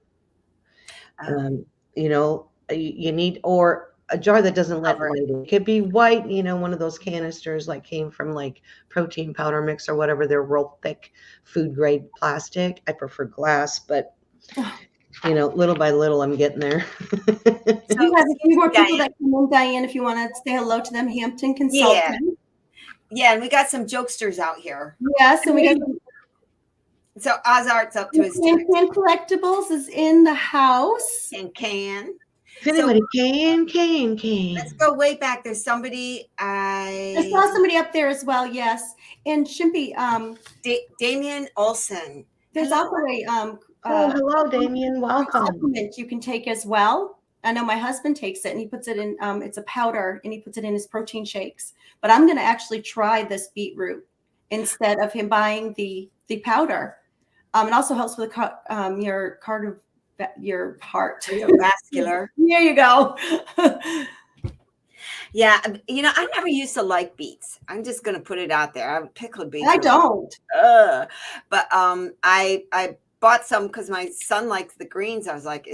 You need, or a jar that doesn't let Cover it. light in. It could be white, one of those canisters like came from like protein powder mix or whatever. They're real thick food grade plastic. I prefer glass, but little by little, I'm getting there. We have a few more people that come in, Diane, if you want to say hello to them. Hampton Consulting. Yeah, and we got some jokesters out here. Yes, and we got So Ozart's up to his tricks. Can Collectibles is in the house. And Can. If anybody can. Let's go way back. There's somebody I saw somebody up there as well, yes. And Shimpy, Damien Olson. there's also a hello, Damien. Welcome. supplement you can take as well. I know my husband takes it and he puts it in, it's a powder and he puts it in his protein shakes. But I'm going to actually try this beetroot instead of him buying the powder. It also helps with your heart. Vascular. There you go. Yeah, I never used to like beets. I'm just going to put it out there. I pickled beets. I don't. But I bought some because my son likes the greens. I was like,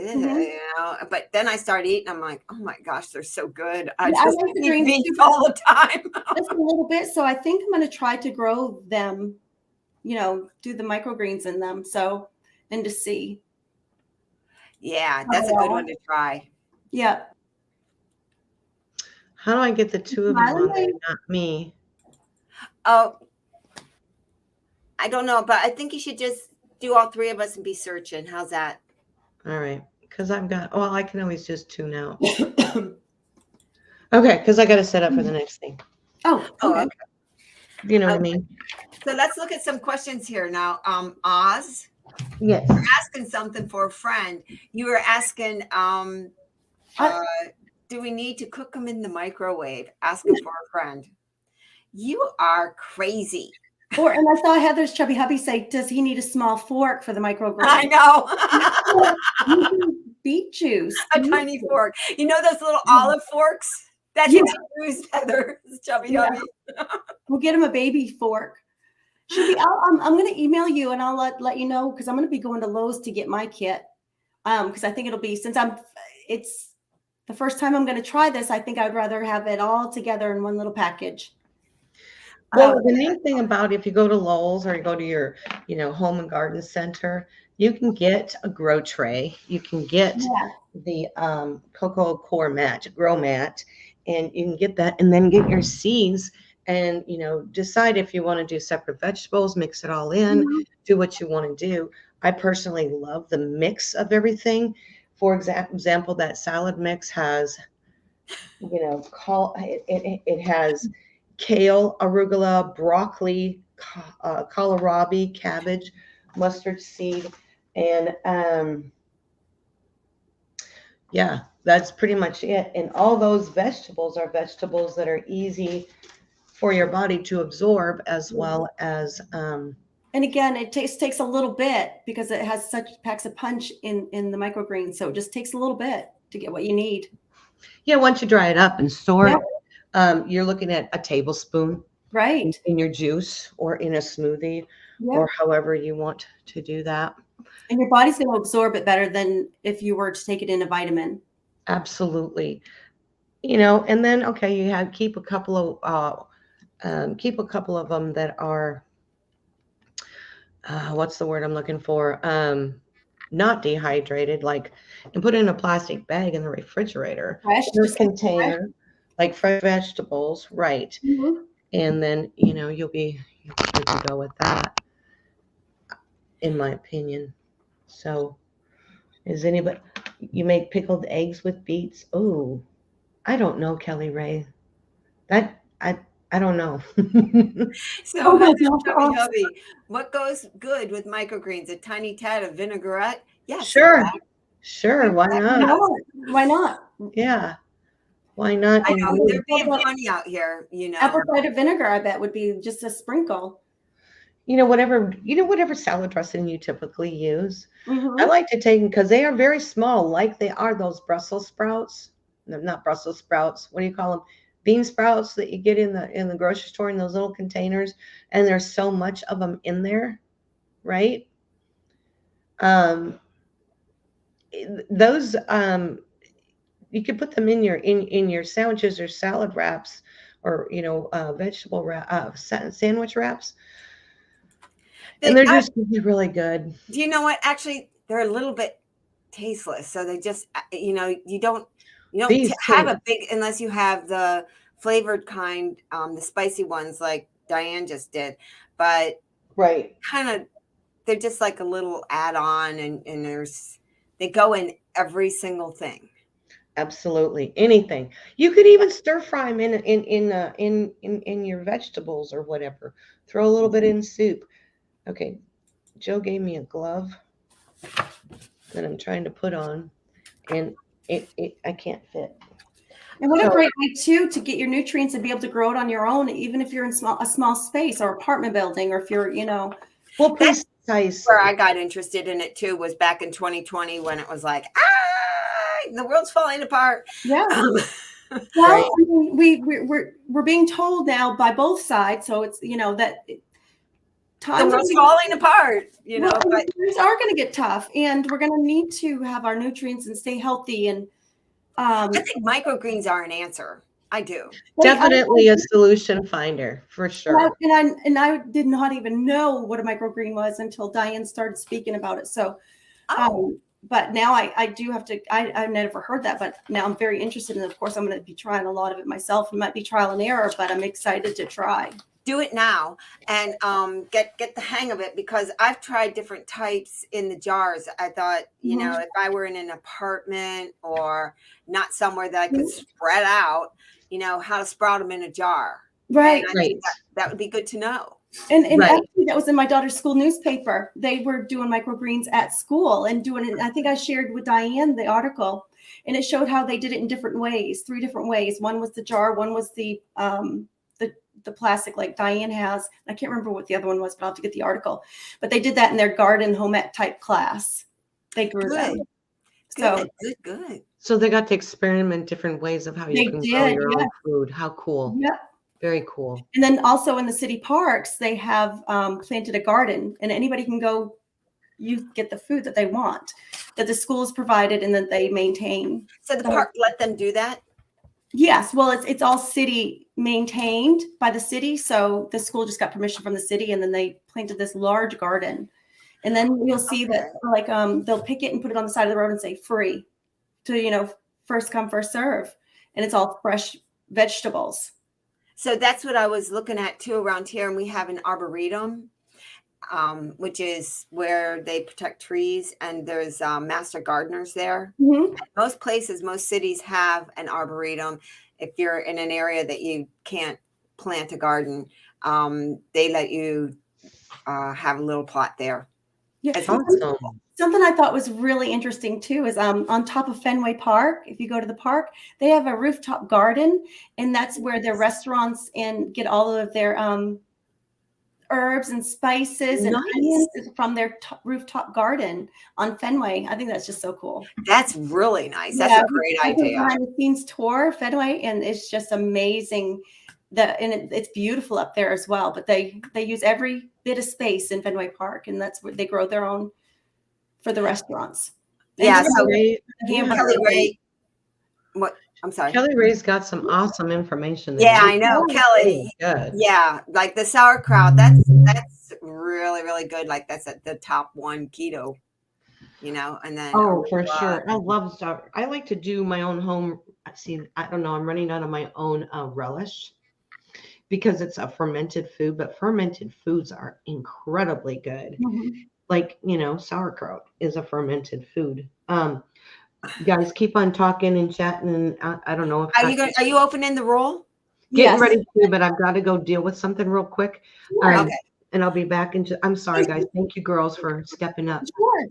but then I started eating. I'm like, oh my gosh, they're so good. I just like the eat greens beets all the time. Just a little bit. So I think I'm going to try to grow them, do the microgreens in them. And to see. Yeah, that's a good one to try. Yeah. How do I get the two of you on there, not me? Oh, I don't know, but I think you should just do all three of us and be searching. How's that? All right. Because I've got, well, I can always just tune out. Okay. Because I got to set up for the next thing. Oh, okay. You know what I mean? So let's look at some questions here now. Oz, yes, you're asking something for a friend. You were asking, do we need to cook them in the microwave? Asking for a friend. You are crazy. And I saw Heather's chubby hubby say, "Does he need a small fork for the microgreens?" I know. Beet juice. A tiny fork. You know those little olive forks that you use, Heather? Chubby hubby. We'll get him a baby fork. Should we? I'm going to email you and I'll let you know because I'm going to be going to Lowe's to get my kit. Because I think it'll be it's the first time I'm going to try this. I think I'd rather have it all together in one little package. Well, the neat thing about if you go to Lowe's or you go to your, home and garden center, you can get a grow tray. You can get the Coco Core Mat, grow mat, and you can get that and then get your seeds and, decide if you want to do separate vegetables, mix it all in, do what you want to do. I personally love the mix of everything. For example, that salad mix has, it has kale, arugula, broccoli, kohlrabi, cabbage, mustard seed, and that's pretty much it. And all those vegetables are vegetables that are easy for your body to absorb, as well as and again, it takes a little bit because it has packs a punch in the microgreens, so it just takes a little bit to get what you need. Yeah, once you dry it up and store it, you're looking at a tablespoon, right, in your juice or in a smoothie, or however you want to do that. And your body's going to absorb it better than if you were to take it in a vitamin. Absolutely, and then you keep a couple of them that are what's the word I'm looking for? Not dehydrated, and put it in a plastic bag in the refrigerator. Fresh, just container. Like fresh vegetables, right? And then you'll be good to go with that, in my opinion. So, is anybody? You make pickled eggs with beets? Oh, I don't know, Kelly Ray. That I don't know. So, chubby hubby, what goes good with microgreens? A tiny tad of vinaigrette? Yes. Sure. Why not? Why not? Yeah. Why not? I know they're being funny out here. Apple cider vinegar, I bet, would be just a sprinkle. Whatever salad dressing you typically use. I like to take them because they are very small, like they are those Brussels sprouts. No, not Brussels sprouts. What do you call them? Bean sprouts that you get in the grocery store in those little containers, and there's so much of them in there, right? Those you could put them in your sandwiches or salad wraps, or vegetable wrap, sandwich wraps, and they're just really good. Do you know what? Actually, they're a little bit tasteless, so they just you don't have a big, unless you have the flavored kind, the spicy ones like Diane just did, but they're just like a little add-on, and they go in every single thing. Absolutely, anything. You could even stir fry them in your vegetables or whatever. Throw a little bit in soup. Okay, Joe gave me a glove that I'm trying to put on, and I can't fit. And what a great way too to get your nutrients and be able to grow it on your own, even if you're in a small space or apartment building, or if you're, Well, precisely. Where I got interested in it too was back in 2020 when it was like, the world's falling apart. Yeah. Well, I mean, we're being told now by both sides, so it's that the world's falling apart. But things are going to get tough, and we're going to need to have our nutrients and stay healthy. And I think microgreens are an answer. I do. Definitely a solution finder, for sure. And I did not even know what a microgreen was until Diane started speaking about it. So but now I do have to, I've never heard that, but now I'm very interested. And of course, I'm going to be trying a lot of it myself. It might be trial and error, but I'm excited to try. Do it now and get the hang of it, because I've tried different types in the jars. I thought, you know, if I were in an apartment or not somewhere that I could spread out, you know, how to sprout them in a jar. Right. And I think that would be good to know. And actually, that was in my daughter's school newspaper. They were doing microgreens at school and doing it. I think I shared with Diane the article, and it showed how they did it in different ways, 3 different ways. One was the jar, one was the plastic like Diane has. I can't remember what the other one was, but I'll have to get the article. But they did that in their garden home ec type class. They grew them. Good. So they got to experiment different ways of how you can grow your own food. How cool. Yep. Very cool. And then also in the city parks, they have planted a garden, and anybody can go, you get the food that they want, that the schools provided and that they maintain. So the park let them do that? Yes. Well, it's all city maintained by the city. So the school just got permission from the city, and then they planted this large garden. And then you'll see that like they'll pick it and put it on the side of the road and say free to, you know, first come, first serve. And it's all fresh vegetables. So that's what I was looking at too around here. And we have an arboretum, which is where they protect trees. And there's master gardeners there. Most places, most cities have an arboretum. If you're in an area that you can't plant a garden, they let you have a little plot there. Yeah. Awesome. Something I thought was really interesting too is on top of Fenway Park, if you go to the park, they have a rooftop garden, and that's where their restaurants and get all of their herbs and spices and onions from their rooftop garden on Fenway. I think that's just so cool. That's really nice. That's a great idea. Behind the scenes tour Fenway, and it's just amazing. It's beautiful up there as well. But they use every bit of space in Fenway Park, and that's where they grow their own for the restaurants. Yeah. So Kelly Ray, what? I'm sorry. Kelly Ray's got some awesome information. Yeah, I know. Kelly. Good. Yeah. Like the sauerkraut, that's really, really good. Like that's at the top 1 keto, you know, and then. Oh, for sure. I love sauerkraut. I like to do my own home. See, I don't know. I'm running out of my own relish because it's a fermented food, but fermented foods are incredibly good. Like, you know, sauerkraut is a fermented food. Guys, keep on talking and chatting, and I don't know if are you opening the roll? Getting ready to, but I've got to go deal with something real quick. Okay. And I'll be back I'm sorry, guys. Thank you, girls, for stepping up. Sure.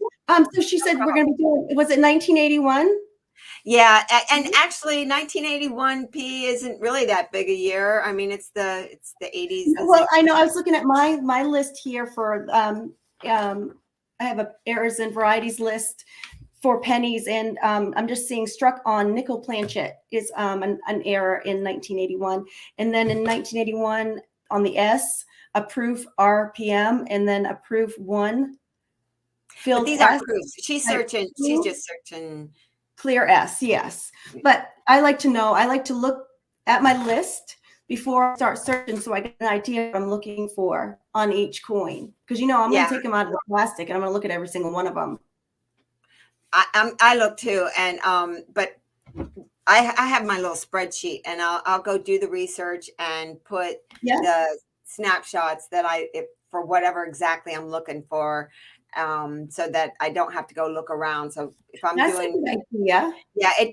So she said we're going to be doing. Was it 1981? Yeah, and actually, 1981 isn't really that big a year. I mean, it's the 80s. Well, I know. I was looking at my list here for I have a errors and varieties list for pennies, and I'm just seeing struck on nickel planchet is an error in 1981, and then in 1981 on the S, approve RPM, and then approve 1. But these are proofs. She's searching. She's just searching. Clear S, yes. But I like to know. I like to look at my list before I start searching, so I get an idea what I'm looking for on each coin. Because, you know, I'm going to take them out of the plastic, and I'm going to look at every single one of them. I look too, and but I have my little spreadsheet, and I'll go do the research and put the snapshots that for whatever exactly I'm looking for, so that I don't have to go look around. So if I'm doing,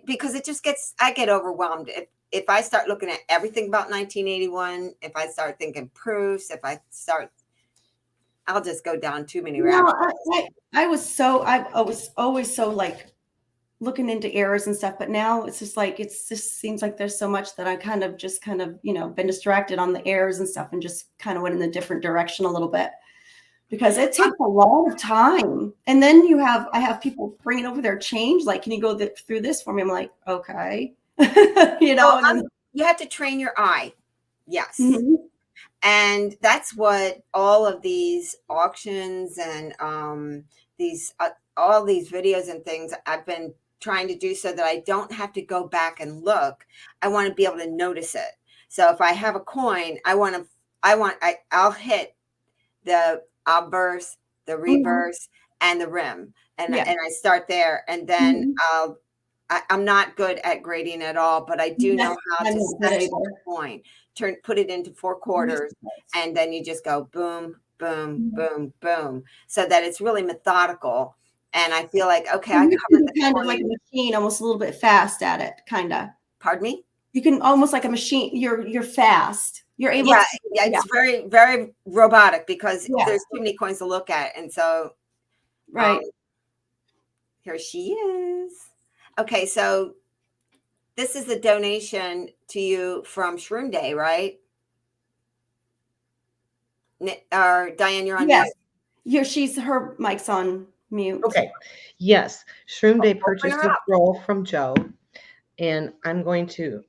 because it just I get overwhelmed if I start looking at everything about 1981. If I start thinking proofs, I'll just go down too many rabbit holes. I was always so like looking into errors and stuff, but now it's just like it just seems like there's so much that I kind of you know been distracted on the errors and stuff, and just kind of went in a different direction a little bit, because it takes a lot of time. And then I have people bringing over their change, like, can you go through this for me? I'm like, okay. You know, you have to train your eye. Yes. And that's what all of these auctions and all these videos and things I've been trying to do, so that I don't have to go back and look. I want to be able to notice it. So if I have a coin, I'll hit the obverse, the reverse, and the rim. And Yeah. I start there, and then Mhm. I'm not good at grading at all, but I do know how I'm to not good section either. the coin, put it into 4/4, and then you just go boom, boom, Mhm. boom, boom, so that it's really methodical. And I feel like, okay, So I you covered can the be kind of like a coin. machine, almost a little bit fast at it, kinda. Pardon me? You can almost like a machine. You're fast. You're able Yeah, to, yeah, yeah, it's very, very robotic because yeah, there's too many coins to look at, and so um, right. here she is. Okay, so this is a donation to you from Shroomday, right? Or Diane, you're on Yes. mute. Her mic's on mute. Okay. Yes. Shroomday Open purchased her this up. roll from Joe, and I'm going to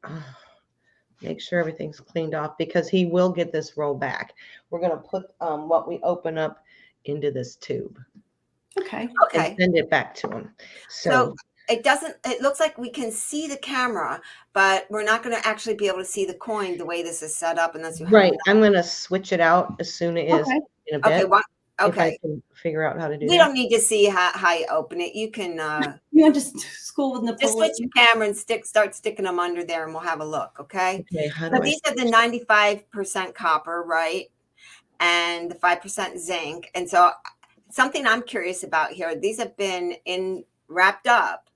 make sure everything's cleaned off because he will get this roll back. We're going to put what we open up into this tube Okay. and Okay. send it back to him. So So it looks like we can see the camera, but we're not going to actually be able to see the coin the way this is set up unless you have right, I'm going to switch it out as soon as Okay. in a Okay, bit if I okay. can figure out how to do We that. don't need to see how you open it. You can You went to school with just switch Napoleon. your camera and start sticking them under there, and we'll have a look, okay? Okay, how So do I these are the 95% copper, right? And the 5% zinc. And so something I'm curious about here, these have been wrapped up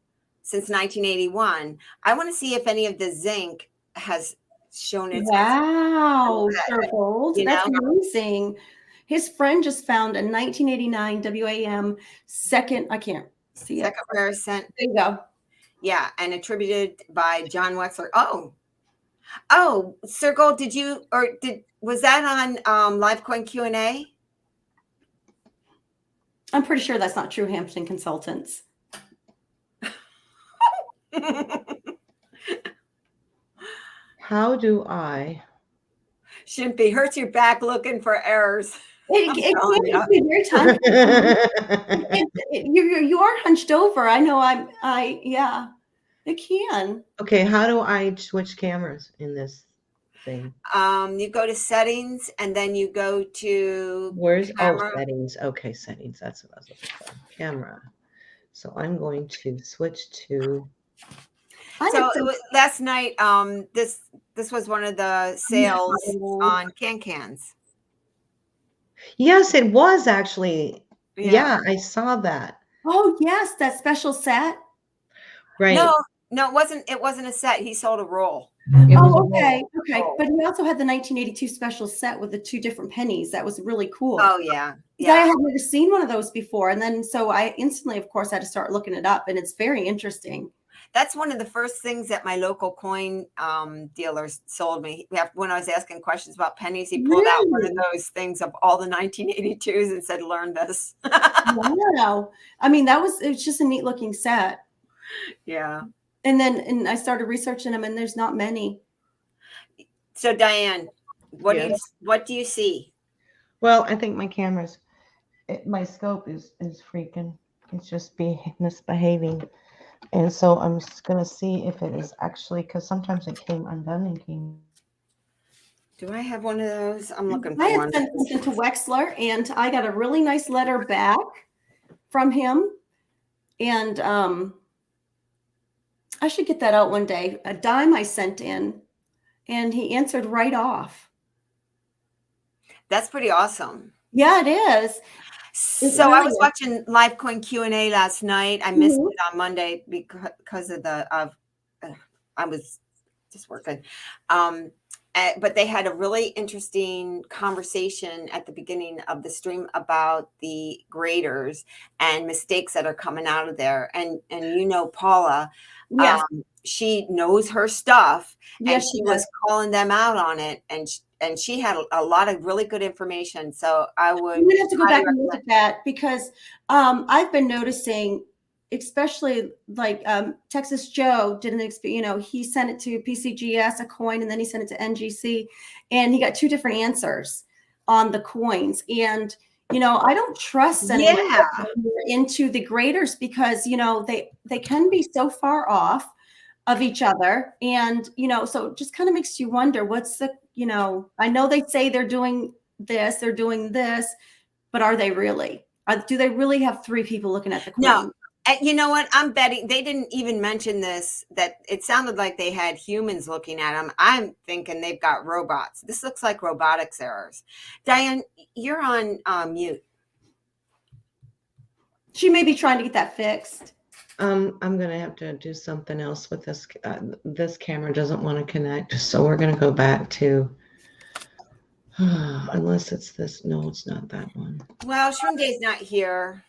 since 1981. I want to see if any of the zinc has shown its Wow, head, Sherbold. you That's know? amazing. His friend just found a 1989 WAM second. I can't see it. Second rare scent. There you go. Yeah, and attributed by John Wexler. Oh, Sir Gold, was that on LiveCoin Q&A? I'm pretty sure that's not True Hampton Consultants. how do I Shouldn't be. Hurts your back looking for errors. It telling can be very time. You are hunched over. I know. Yeah. It can. Okay, how do I switch cameras in this thing? You go to settings and then you go to Where's camera. settings? Okay, settings. That's what I was looking for. Camera. So I'm going to switch to Last night, this was one of the sales on cans. yes, it was actually. Yeah. Yeah, I saw that. Oh yes, that special set. Right. No, it wasn't a set. He sold a roll. It was a Oh, okay, roll. okay. But he also had the 1982 special set with the 2 different pennies. That was really cool. Oh yeah. 'Cause I had never seen one of those before, and then so I instantly, of course, had to start looking it up, and it's very interesting. That's one of the first things that my local coin dealers sold me. When I was asking questions about pennies, he pulled out one of those things of all the 1982s and said, "Learn this." Wow. I mean, it's just a neat looking set. Yeah. And I started researching them, and there's not many. So Diane, what do you see? Well, I think my my scope is freaking. It's just misbehaving. And so I'm just going to see if it is actually, because sometimes it came undone and came. Do I have one of those? I'm looking for I had one. sent something to Wexler, and I got a really nice letter back from him. And I should get that out one day. A dime I sent in, and he answered right off. That's pretty awesome. Yeah, it is. So I was watching LiveCoin Q&A last night. I missed it on Monday because of I was just working. But they had a really interesting conversation at the beginning of the stream about the graders and mistakes that are coming out of there. And Paula, yes. She knows her stuff, yes, and she was calling them out on it. And she had a lot of really good information. So I'm going to have to go back and look at that because I've been noticing, especially like Texas Joe did he sent it to PCGS, a coin, and then he sent it to NGC, and he got 2 different answers on the coins. And, I don't trust anyone into the graders because, they can be so far off of each other. And, so it just kind of makes you wonder what's the, I know they say they're doing this, but are they really? Do they really have 3 people looking at the queen? No. And you know what? I'm betting they didn't even mention this, that it sounded like they had humans looking at them. I'm thinking they've got robots. This looks like robotics errors. Diane, you're on mute. She may be trying to get that fixed. I'm gonna have to do something else with this. This camera doesn't want to connect, so we're gonna go back to. Unless it's this. No, it's not that one. Well, Shroomday's not here.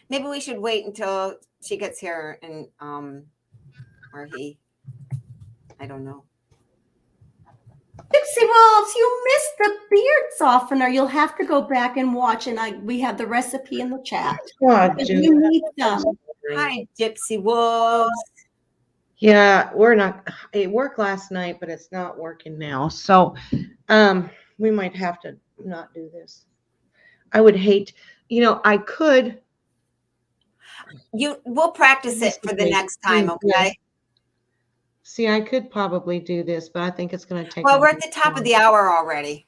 Maybe we should wait until she gets here and or he. I don't know. Dixie Wolves, you missed the beard softener. You'll have to go back and watch, and we have the recipe in the chat. Oh, You need some. Hi, Gypsy Wolves. Yeah, we're not. It worked last night, but it's not working now. So, we might have to not do this. I would hate. I could. We'll practice it for the next time, okay? See, I could probably do this, but I think it's going to take. Well, we're at the top of the hour already.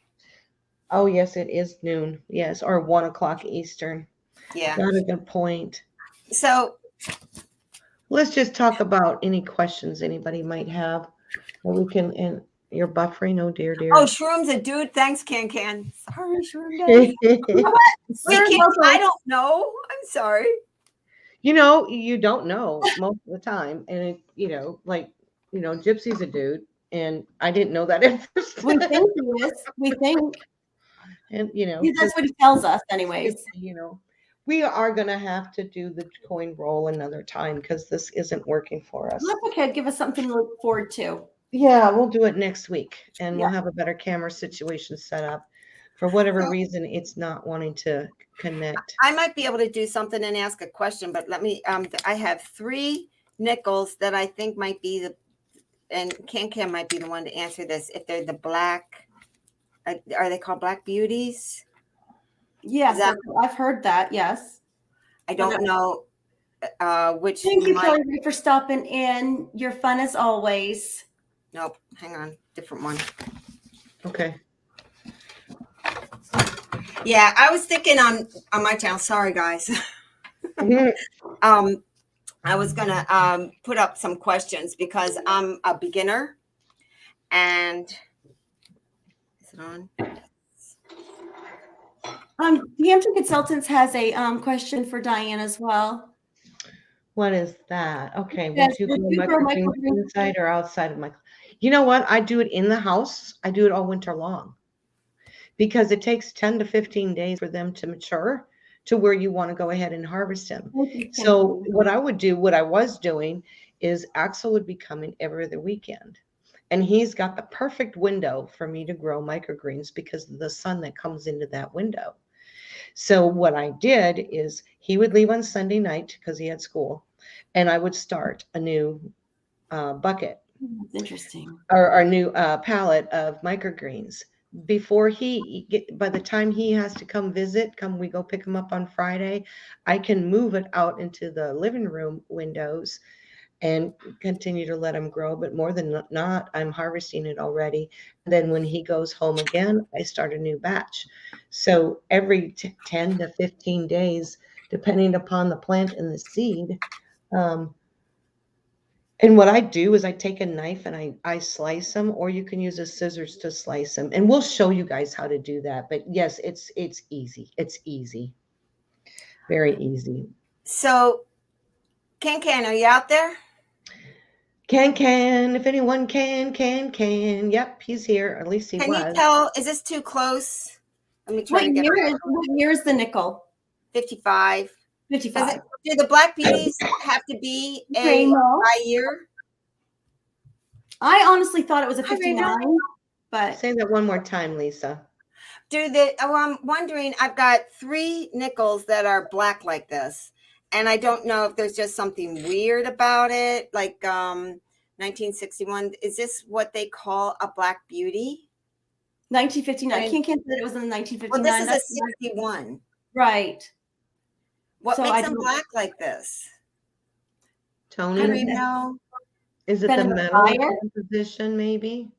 Oh, yes, it is noon. Yes, or 1 o'clock Eastern. Yeah. Not a good point. So let's just talk about any questions anybody might have. We can, and you're buffering, oh dear. Oh, Shroom's a dude. Thanks, Can. Sorry, Shroomday. I don't know. I'm sorry. You don't know most of the time. And, Gypsy's a dude. And I didn't know that at first. We think he is. We think. And, that's what he tells us anyways. We are going to have to do the coin roll another time because this isn't working for us. That's okay. Give us something to look forward to. Yeah, we'll do it next week. And we'll have a better camera situation set up. For whatever reason, it's not wanting to connect. I might be able to do something and ask a question, but let me, I have 3 nickels that I think might be and Can might be the one to answer this. If they're the black, are they called Black Beauties? Yes, I've heard that. Yes. I don't know which. Thank you, Kelly, for stopping in. You're fun as always. Nope. Hang on. Different one. Okay. Yeah, I was thinking on my channel. Sorry, guys. I was gonna put up some questions because I'm a beginner, and is it on? The Hampton Consultants has a question for Diane as well. What is that? Okay. Yes, would you grow microgreens inside or outside of my? You know what? I do it in the house. I do it all winter long because it takes 10 to 15 days for them to mature to where you want to go ahead and harvest them. So what I was doing is Axel would be coming every other weekend. And he's got the perfect window for me to grow microgreens because of the sun that comes into that window. So what I did is he would leave on Sunday night because he had school, and I would start a new bucket. That's interesting. Or a new pallet of microgreens. By the time he has to come visit, we go pick him up on Friday, I can move it out into the living room windows and continue to let him grow. But more than not, I'm harvesting it already. And then when he goes home again, I start a new batch. So every 10 to 15 days, depending upon the plant and the seed. And what I do is I take a knife and I slice them, or you can use a scissors to slice them. And we'll show you guys how to do that. But yes, it's easy. It's easy. Very easy. So, Can, are you out there? Can, if anyone can. Yep, he's here. At least he was. Can you tell, is this too close? Let me try to get it. What year is the nickel? 55. 55. Do the Black Beauties have to be a year? I honestly thought it was a 59, but say that one more time, Lisa. I'm wondering, I've got 3 nickels that are black like this, and I don't know if there's just something weird about it, like 1961. Is this what they call a Black Beauty? 1959. Ken said it was in 1959. Well, this is a 61. Right. What makes them black like this? Tony, I don't even know. Is it the metal composition, maybe?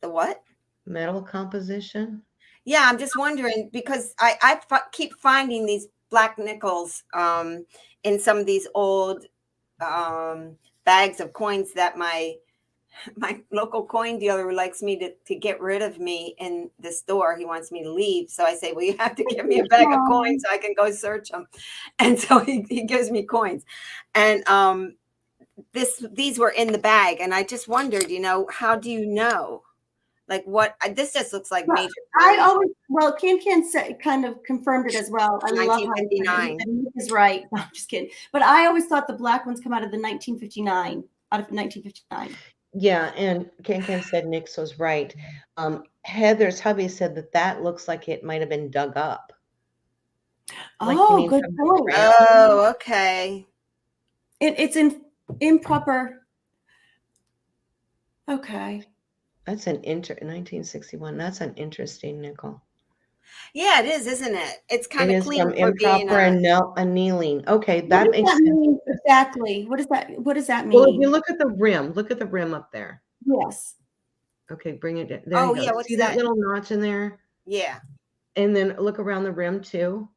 The what? Metal composition. Yeah, I'm just wondering because I keep finding these black nickels in some of these old bags of coins that my local coin dealer likes me to get rid of me in the store. He wants me to leave. So I say, well, you have to give me a bag of coins so I can go search them. And so he gives me coins. And these were in the bag. And I just wondered, how do you know? Like what? This just looks like major. Can kind of confirmed it as well. I love how 1959. Nick is right. No, I'm just kidding. But I always thought the black ones come out of 1959. Yeah, and Ken said Nick's was right. Heather's hubby said that looks like it might have been dug up. Good point. Oh, okay. It's in improper. Okay. That's 1961. That's an interesting nickel. Yeah, it is, isn't it? It's kind of clean from improper annealing. Okay, that makes sense. Exactly. What does that mean? Well, if you look at the rim up there. Yes. Okay, bring it down. There you go. Yeah, what's See that little notch in there? Yeah. And then look around the rim too.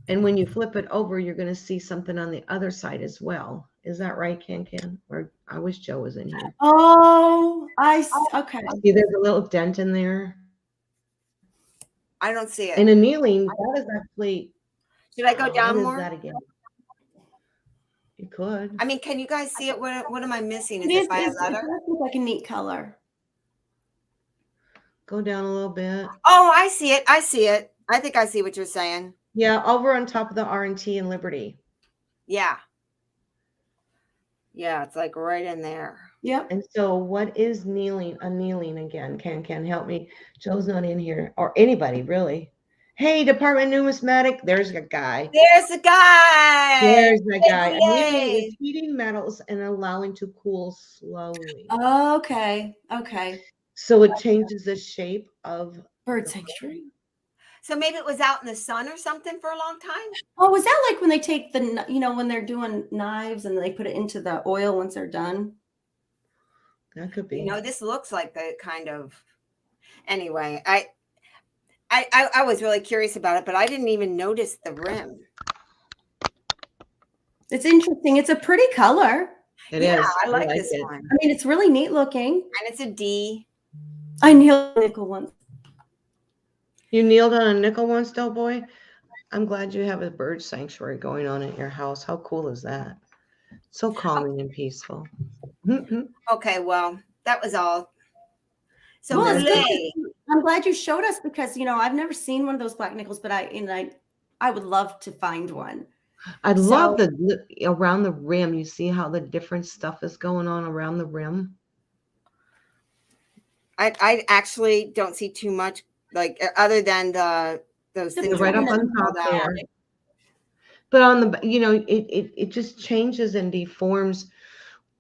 And when you flip it over, you're going to see something on the other side as well. Is that right, Ken? Or I wish Joe was in here. Oh, okay. See, there's a little dent in there. I don't see it. And annealing, that is actually. Should I go down more? That again? You could. I mean, can you guys see it? What am I missing? Is it by a letter? It looks like a neat color. Go down a little bit. Oh, I see it. I think I see what you're saying. Yeah, over on top of the R&T and Liberty. Yeah. Yeah, it's like right in there. Yep. And so what is annealing again? Can help me. Joe's not in here. Or anybody, really. Hey, Department Numismatic, there's a guy. There's a guy. Annealing is heating metals and allowing to cool slowly. Okay. So it changes the shape of bird sanctuary. So maybe it was out in the sun or something for a long time. Oh, was that like when they take when they're doing knives and they put it into the oil once they're done? That could be. This looks like the kind of. Anyway, I was really curious about it, but I didn't even notice the rim. It's interesting. It's a pretty color. It is. I like this one. I mean, it's really neat looking. And it's a D. I nailed nickel once. You kneeled on a nickel once, Doughboy? I'm glad you have a bird sanctuary going on at your house. How cool is that? So calming and peaceful. Okay, well, that was all. So I'm glad you showed us because I've never seen one of those black nickels, but I would love to find one. I love the around the rim. You see how the different stuff is going on around the rim? I actually don't see too much, like other than those things right up on top there. But on the it just changes and deforms,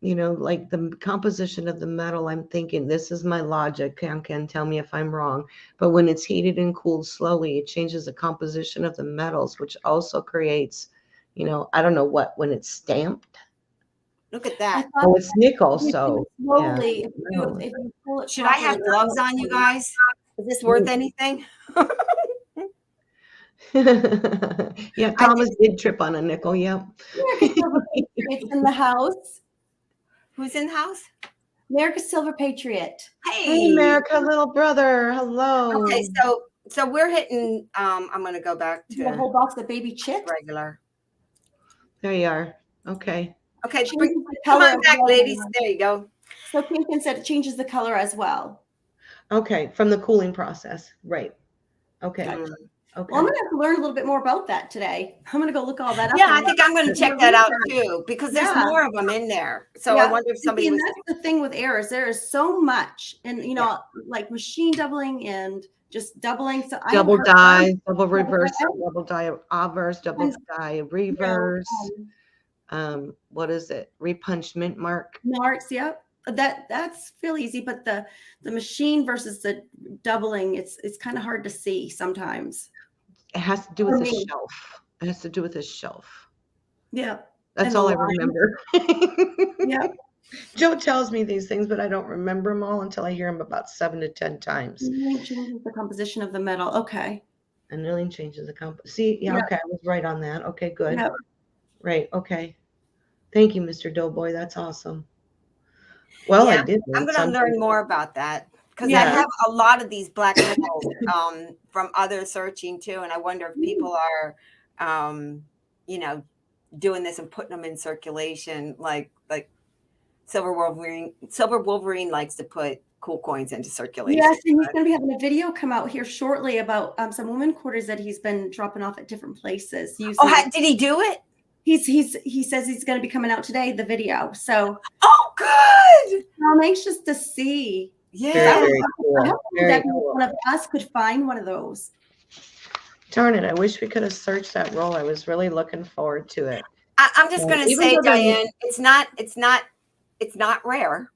like the composition of the metal. I'm thinking this is my logic. Can tell me if I'm wrong. But when it's heated and cooled slowly, it changes the composition of the metals, which also creates, I don't know what when it's stamped. Look at that. Oh, it's nickel. So slowly. Yeah. Should I have gloves on, you guys? Is this worth anything? Yeah, Thomas did trip on a nickel. Yep. It's in the house. Who's in the house? America's Silver Patriot. Hey, America, little brother. Hello. Okay, so we're hitting. I'm going to go back to a whole box of baby chicks. Regular. There you are. Okay. Okay, come on back, ladies. There you go. So Pinkin said it changes the color as well. Okay, from the cooling process, right? Okay. Okay. Well, I'm gonna have to learn a little bit more about that today. I'm gonna go look all that up. Yeah, I think I'm gonna check that out too because there's more of them in there. So I wonder if somebody was. That's the thing with errors. There is so much, and like machine doubling and just doubling. So double dye, double reverse, double dye obverse, double dye reverse. What is it? Repunchment marks. Yep. That's really easy, but the machine versus the doubling, it's kind of hard to see sometimes. It has to do with the shelf. It has to do with the shelf. Yeah. That's all I remember. Yeah. Joe tells me these things, but I don't remember them all until I hear them about 7 to 10 times. It changes the composition of the metal. Okay. Annealing changes the comp. See, yeah, Yeah. okay, I was right on that. Okay, good. Yeah. Right, okay. Thank you, Mr. Doughboy. That's awesome. Well, I Yeah, did I'm learn going to something. learn more about that because I Yeah. have a lot of these black nickels from other searching too, and I wonder if people are, you know, doing this and putting them in circulation, like Silver Wolverine. Silver Wolverine likes to put cool coins into circulation. Yes, and he's going to be having a video come out here shortly about some woman quarters that he's been dropping off at different places. Oh, did he do it? He says he's going to be coming out today, the video. So Oh, good. I'm anxious to see. Yeah. Very cool. I hope Very that cool. one of us could find one of those. Darn it, I wish we could have searched that roll. I was really looking forward to it. I'm just going to Even say, though they're- Diane, it's not rare.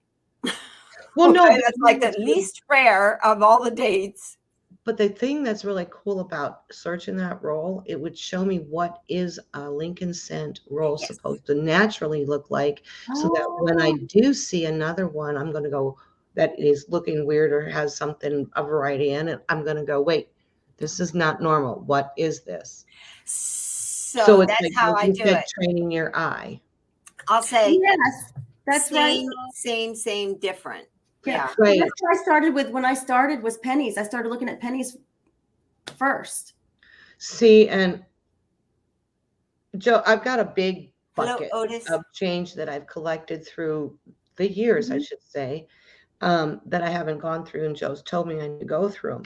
Well, no, Okay, that's like the least rare of all the dates. but the thing that's really cool about searching that roll, it would show me what is a Lincoln scent roll Yes. supposed to naturally look like, so that when I do see another one, I'm going to go, that is looking weird or has something, a variety in it, I'm going to go, wait, this is not normal. What is this? So it's that's like, how like I you do said, it. training your eye. I'll say Yes, that's right. same, different. Yeah. Right. That's what I started with when I started was pennies. I started looking at pennies first. See, and Joe, I've got a big Hello, bucket Otis. of change that I've collected through the years, I should say, that I haven't gone through, and Joe's told me I need to go through them.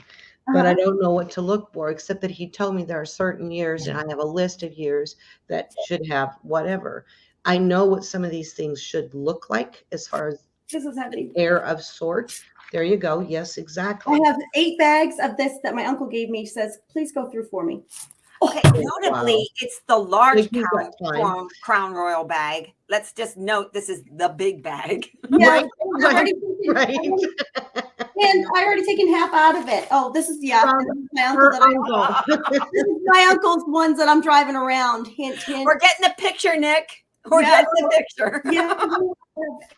But I don't know what to look for, except that he told me there are certain years, and I have a list of years that should have whatever. I know what some of these things should look like as far as This is heavy. air of sort. There you go. Yes, exactly. I have 8 bags of this that my uncle gave me. He says, please go through for me. Okay, notably, it's the large Like, you've got time. Crown Royal bag. Let's just note this is the big bag. Yeah, Right, right. And I already taken half out of it. Oh, this is my uncle. Her uncle. This is my uncle's ones that I'm driving around. Hint, hint. We're getting the picture, Nick. We're getting the picture. Yeah.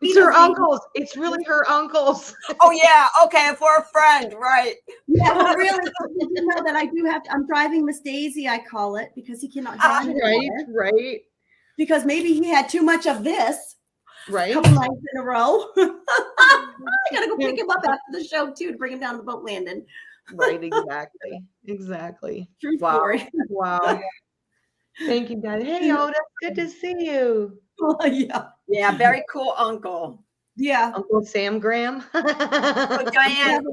It's her uncles. It's really her uncles. Oh yeah. Okay, for a friend, right? Yeah, well, really, you know that I do have. I'm driving Miss Daisy. I call it because he cannot drive it anymore. Right. Because maybe he had too much of this. Right. A couple nights in a row. I gotta go pick him up after the show too to bring him down to the boat landing. Right. Exactly. True Wow. story. Wow. Thank you, guys. Hey, Otis. Good to see you. Oh, yeah. Yeah, very cool uncle. Yeah. Uncle Sam Graham. So Diane,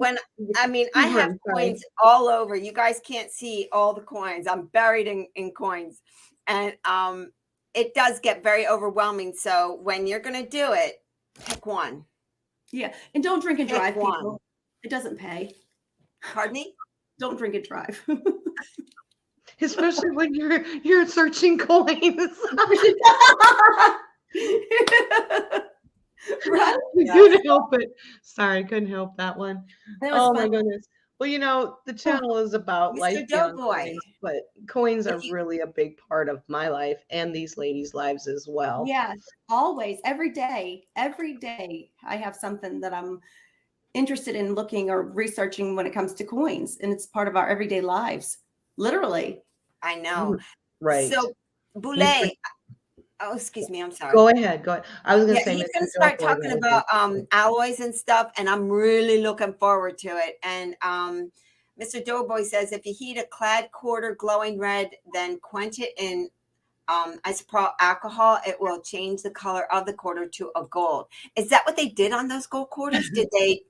I have coins all over. You guys can't see all the coins. I'm buried in coins. And it does get very overwhelming. So when you're going to do it, pick one. Yeah. And don't drink and Pick drive, one. people. It doesn't pay. Pardon me? Don't drink and drive. Especially when you're searching coins. Right? I couldn't help it. Sorry, couldn't help that one. That was Oh fun. my goodness. Well, the channel is about Mr. life beyond Doughboy. coins, but coins are really a big part of my life and these ladies' lives as well. Yes, always, every day. Every day I have something that I'm interested in looking or researching when it comes to coins. And it's part of our everyday lives. Literally. I know. Right. So Boulay. Oh, excuse me. I'm sorry. Go ahead. I was going to say, he's Mr. going to start Doughboy, talking about alloys and stuff, and I'm really looking forward to it. And Mr. Doughboy says if you heat a clad quarter glowing red, then quench it in isopropyl alcohol, it will change the color of the quarter to a gold. Is that what they did on those gold quarters? Did they?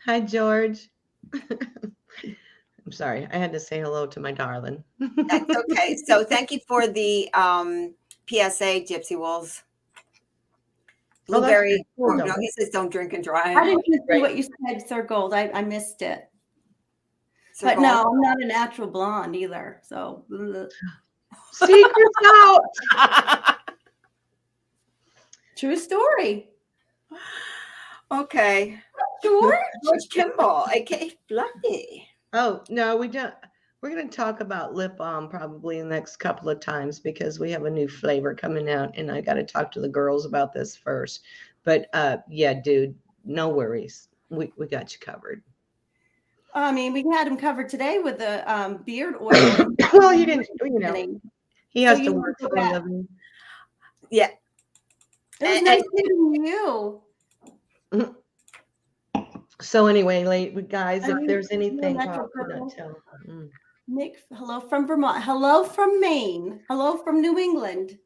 Hi, George. I'm sorry. I had to say hello to my darling. That's okay. So thank you for the PSA, Gypsy Wolves. Blueberry. Cool, no, he says don't drink and drive. I didn't see what you said, Sir Gold. I missed it. Sir But Gold. no, I'm not a natural blonde either. So Secrets out. true story. Okay. George Kimball, aka Fluffy. Oh, no, we don't. We're going to talk about lip balm probably the next couple of times because we have a new flavor coming out and I got to talk to the girls about this first. But yeah, dude, no worries. We got you covered. I mean, we had him covered today with the beard oil. Well, he didn't, you know, he So has to you work go for a back. living. Yeah. It was And, nice meeting you. So anyway, guys, Are if you there's your anything, natural I could not purple? tell. Mm. Nick, hello from Vermont. Hello from Maine. Hello from New England.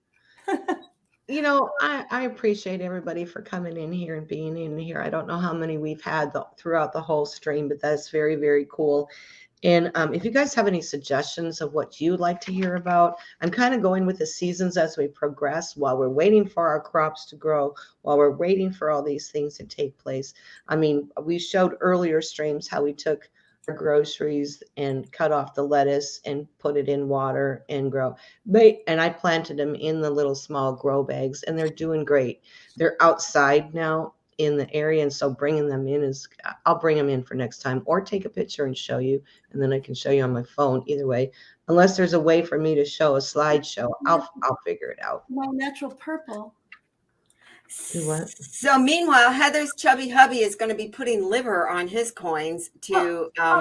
You know, I appreciate everybody for coming in here and being in here. I don't know how many we've had throughout the whole stream, but that's very, very cool. And if you guys have any suggestions of what you'd like to hear about, I'm kind of going with the seasons as we progress while we're waiting for our crops to grow, while we're waiting for all these things to take place. I mean, we showed earlier streams how we took our groceries and cut off the lettuce and put it in water and grow. And I planted them in the little small grow bags, and they're doing great. They're outside now in the area, and so bringing them in is, I'll bring them in for next time, or take a picture and show you, and then I can show you on my phone. Either way, unless there's a way for me to show a slideshow, I'll figure it out. My natural purple. Do what? so meanwhile, Heather's chubby hubby is going to be putting liver on his coins to. It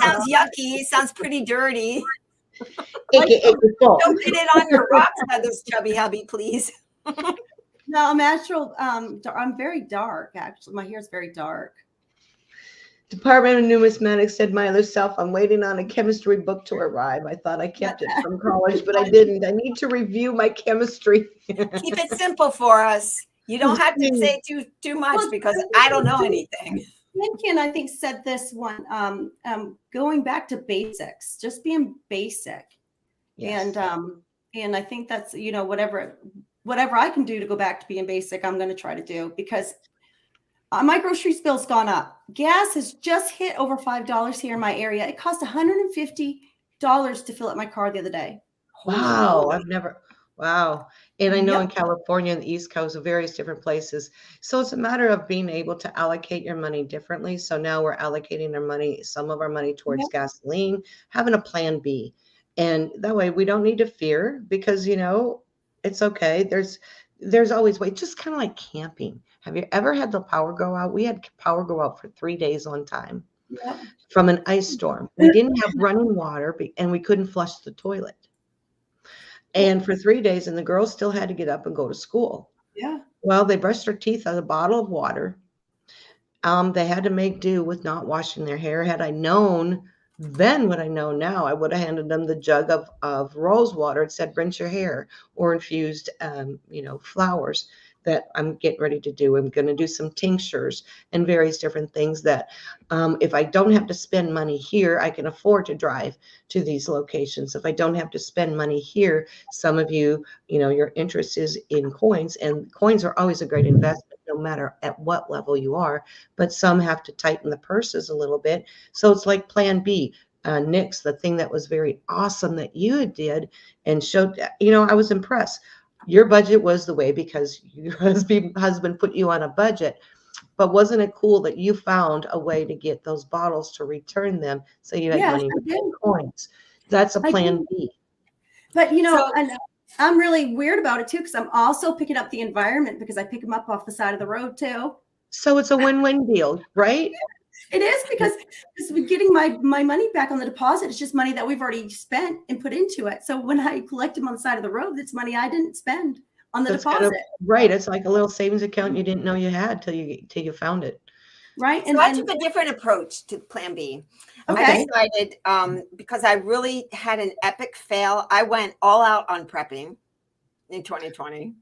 sounds yucky. It sounds pretty dirty. Don't get it on your rocks, Heather's chubby hubby, please. No, I'm natural. I'm very dark, actually. My hair is very dark. Department of Numismatics said, my other self, I'm waiting on a chemistry book to arrive. I thought I kept it from college, but I didn't. I need to review my chemistry. Keep it simple for us. You don't have to say too much because I don't know anything. Lincoln, I think, said this one, going back to basics, just being basic. Yes. And I think that's, you know, whatever I can do to go back to being basic, I'm going to try to do, because my grocery bill's gone up. Gas has just hit over $5 here in my area. It cost $150 to fill up my car the other day. Wow. Wow. And I know in California and the East Coast, various different places. So it's a matter of being able to allocate your money differently. So now we're allocating our money, some of our money towards gasoline, having a plan B. And that way we don't need to fear, because, you know, it's okay. There's always ways, just kind of like camping. Have you ever had the power go out? We had power go out for 3 days on time from an ice storm. We didn't have running water, and we couldn't flush the toilet. And for 3 days, and the girls still had to get up and go to school. Yeah. Well, they brushed their teeth out of a bottle of water. They had to make do with not washing their hair. Had I known then what I know now, I would have handed them the jug of rose water and said, rinse your hair, or infused, flowers that I'm getting ready to do. I'm going to do some tinctures and various different things that if I don't have to spend money here, I can afford to drive to these locations. If I don't have to spend money here, some of you, your interest is in coins, and coins are always a great investment, no matter at what level you are, but some have to tighten the purses a little bit. So it's like plan B. Nix, the thing that was very awesome that you did and showed, I was impressed. Your budget was the way because your husband put you on a budget, but wasn't it cool that you found a way to get those bottles to return them so you had money to get coins? That's a plan B. But, and I'm really weird about it too, because I'm also picking up the environment, because I pick them up off the side of the road too. So it's a win-win deal, right? It is, because getting my money back on the deposit is just money that we've already spent and put into it. So when I collect them on the side of the road, it's money I didn't spend on the deposit. Right. It's like a little savings account you didn't know you had till you found it. Right. So I took a different approach to plan B. Okay. I decided, because I really had an epic fail, I went all out on prepping in 2020.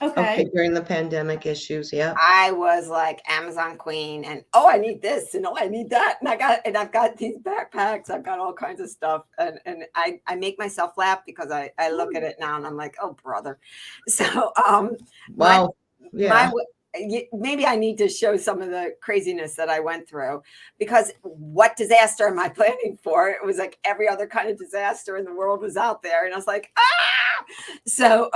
Okay. During the pandemic issues, yeah. I was like Amazon queen, and I need this, and I need that, and I've got these backpacks, I've got all kinds of stuff, and I make myself laugh because I look at it now and I'm like, oh brother. So wow, maybe I need to show some of the craziness that I went through, because what disaster am I planning for? It was like every other kind of disaster in the world was out there, and I was like, ah. So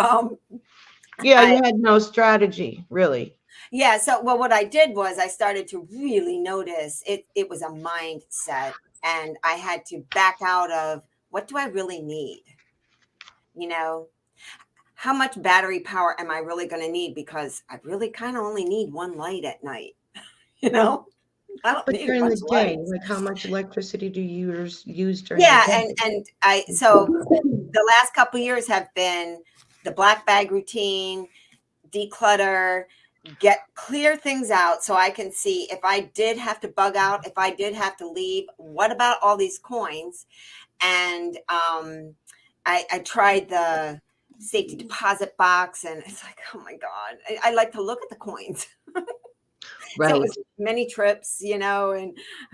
you had no strategy, really. Yeah. So, what I did was I started to really notice it was a mindset, and I had to back out of, what do I really need? how much battery power am I really going to need? Because I really kind of only need one light at night. You know, I don't But need a during bunch the of day, lights. like how much electricity do you use during the Yeah, day? so the last couple of years have been the black bag routine, declutter, clear things out so I can see if I did have to bug out, if I did have to leave, what about all these coins? And I tried the safety deposit box, and it's like, oh my God, I like to look at the coins. So it Right. was many trips, and I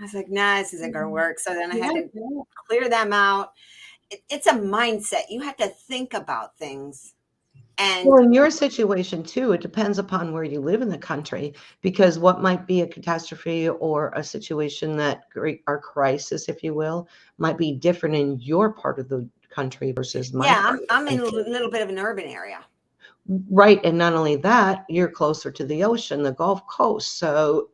was like, nah, this isn't going to work. So then I had to clear them out. It's a mindset. You have to think about things. And Well, in your situation too, it depends upon where you live in the country, because what might be a catastrophe or a situation that or crisis, if you will, might be different in your part of the country versus my yeah, part of I'm the in a country. little bit of an urban area. Right. And not only that, you're closer to the ocean, the Gulf Coast. So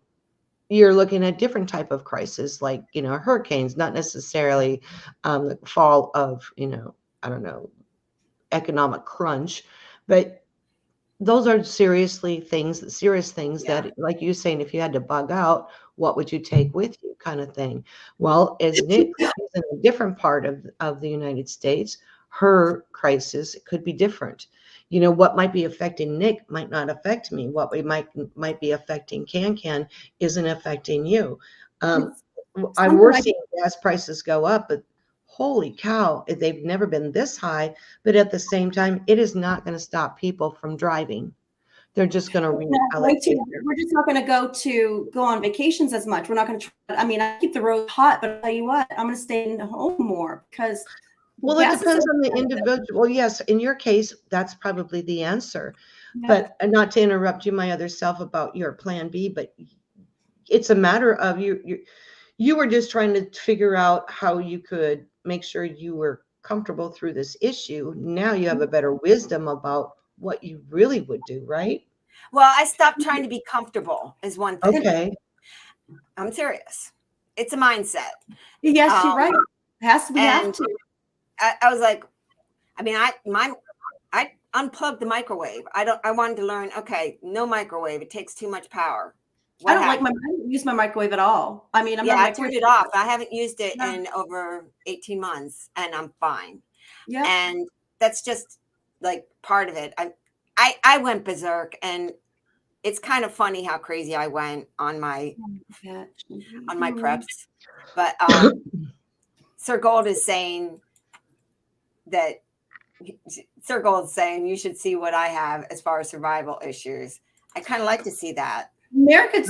you're looking at different type of crisis, like, hurricanes, not necessarily the fall of, I don't know, economic crunch, but those are serious things Yeah. that, like you saying, if you had to bug out, what would you take with you, kind of thing. Well, as Nick is in a different part of the United States, her crisis could be different. What might be affecting Nick might not affect me. What we might be affecting Can isn't affecting you. Um, It's we're something like, seeing gas prices go up, but holy cow, they've never been this high. But at the same time, it is not going to stop people from driving. They're just going to reallocate their. we're just not going to go on vacations as much. We're not going to try. I mean, I keep the road hot, but I'll tell you what, I'm going to stay in the home more because Well, it gas is so depends on the expensive. individual. Well, yes, in your case, that's probably the answer. Yeah. But not to interrupt you, my other self, about your plan B, but it's a matter of you were just trying to figure out how you could make sure you were comfortable through this issue. Now you have a better wisdom about what you really would do, right? Well, I stopped trying to be comfortable is one thing. Okay. I'm serious. It's a mindset. Yes, you're right. It has to. We have And to. I was like, I mean, I unplugged the microwave. I wanted to learn, okay, no microwave. It takes too much power. I What don't happened? I don't use my microwave at all. I mean, I'm Yeah, not a I turned microwave. it off. I haven't used it Yeah. in over 18 months and I'm fine. Yeah. And that's just like part of it. I went berserk, and it's kind of funny how crazy I went on my preps. But Sir Gold is saying that Sir Gold's saying you should see what I have as far as survival issues. I kind of like to see that. America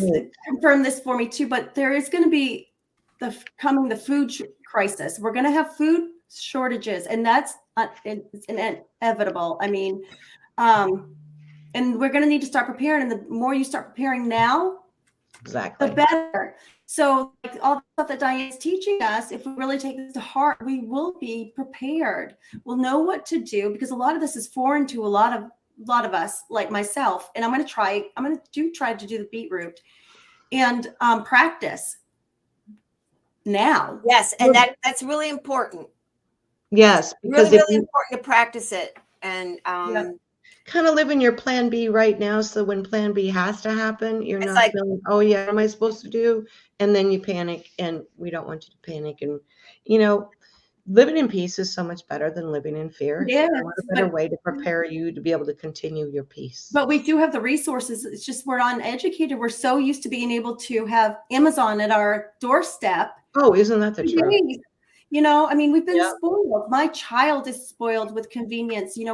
confirmed this for me too, but there is going to be the food crisis. We're going to have food shortages, and that's it's inevitable. I mean, and we're going to need to start preparing. And the more you start preparing now, Exactly. the better. So, like all the stuff that Diane's teaching us, if we really take this to heart, we will be prepared. We'll know what to do, because a lot of this is foreign to a lot of us, like myself. And I'm going to try to do the beetroot and practice now. Yes, and that's really important. Yes, because really important to practice it, and kind of live in your plan B right now, so when plan B has to happen, you're not like, feeling, oh yeah, what am I supposed to do? And then you panic, and we don't want you to panic. And living in peace is so much better than living in fear. Yeah, what a better way to prepare you to be able to continue your peace. But we do have the resources. It's just we're uneducated. We're so used to being able to have Amazon at our doorstep. Oh, isn't that the truth? I mean, we've been spoiled. My child is spoiled with convenience. We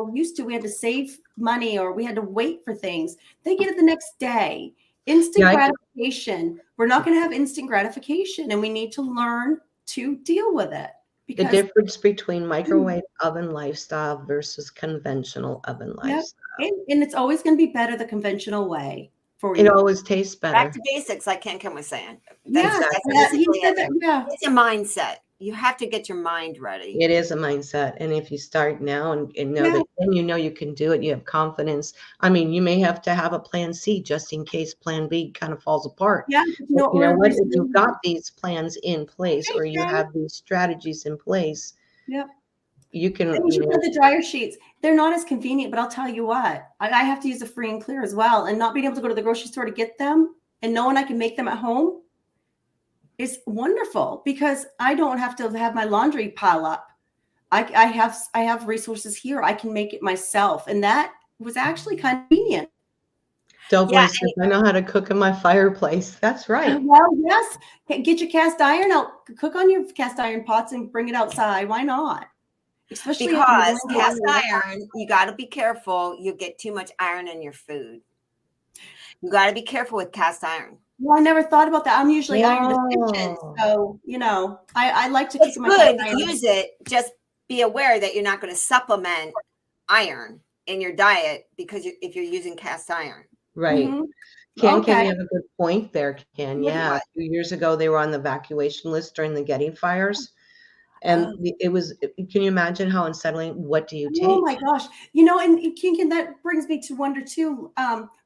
had to save money, or we had to wait for things. They get it the next day. Instant gratification. We're not going to have instant gratification, and we need to learn to deal with it. The difference between microwave oven lifestyle versus conventional oven lifestyle. And it's always going to be better the conventional way for you. It always tastes better. Back to basics, like Ken was saying. It's a mindset. You have to get your mind ready. It is a mindset. And if you start now and know that, then you can do it, you have confidence. I mean, you may have to have a plan C just in case plan B kind of falls apart. Yeah. But you know what? If you've got these plans in place, or you have these strategies in place, you can, And you put the dryer sheets. They're not as convenient, but I'll tell you what, I have to use a free and clear as well. And not being able to go to the grocery store to get them and knowing I can make them at home is wonderful because I don't have to have my laundry pile up. I have resources here. I can make it myself. And that was actually kind of convenient. Doughboy says, I know how to cook in my fireplace. That's right. Well, yes. Get your cast iron out. Cook on your cast iron pots and bring it outside. Why not? Especially because cast iron, you got to be careful. You get too much iron in your food. You got to be careful with cast iron. Well, I never thought about that. I'm usually iron deficient, so I like to. It's good. Use it. Just be aware that you're not going to supplement iron in your diet because if you're using cast iron. Right. Ken, you have a good point there, Ken. Yeah. A few years ago, they were on the evacuation list during the Getty fires. And it was, can you imagine how unsettling? What do you take? Oh my gosh. And Ken, that brings me to wonder too,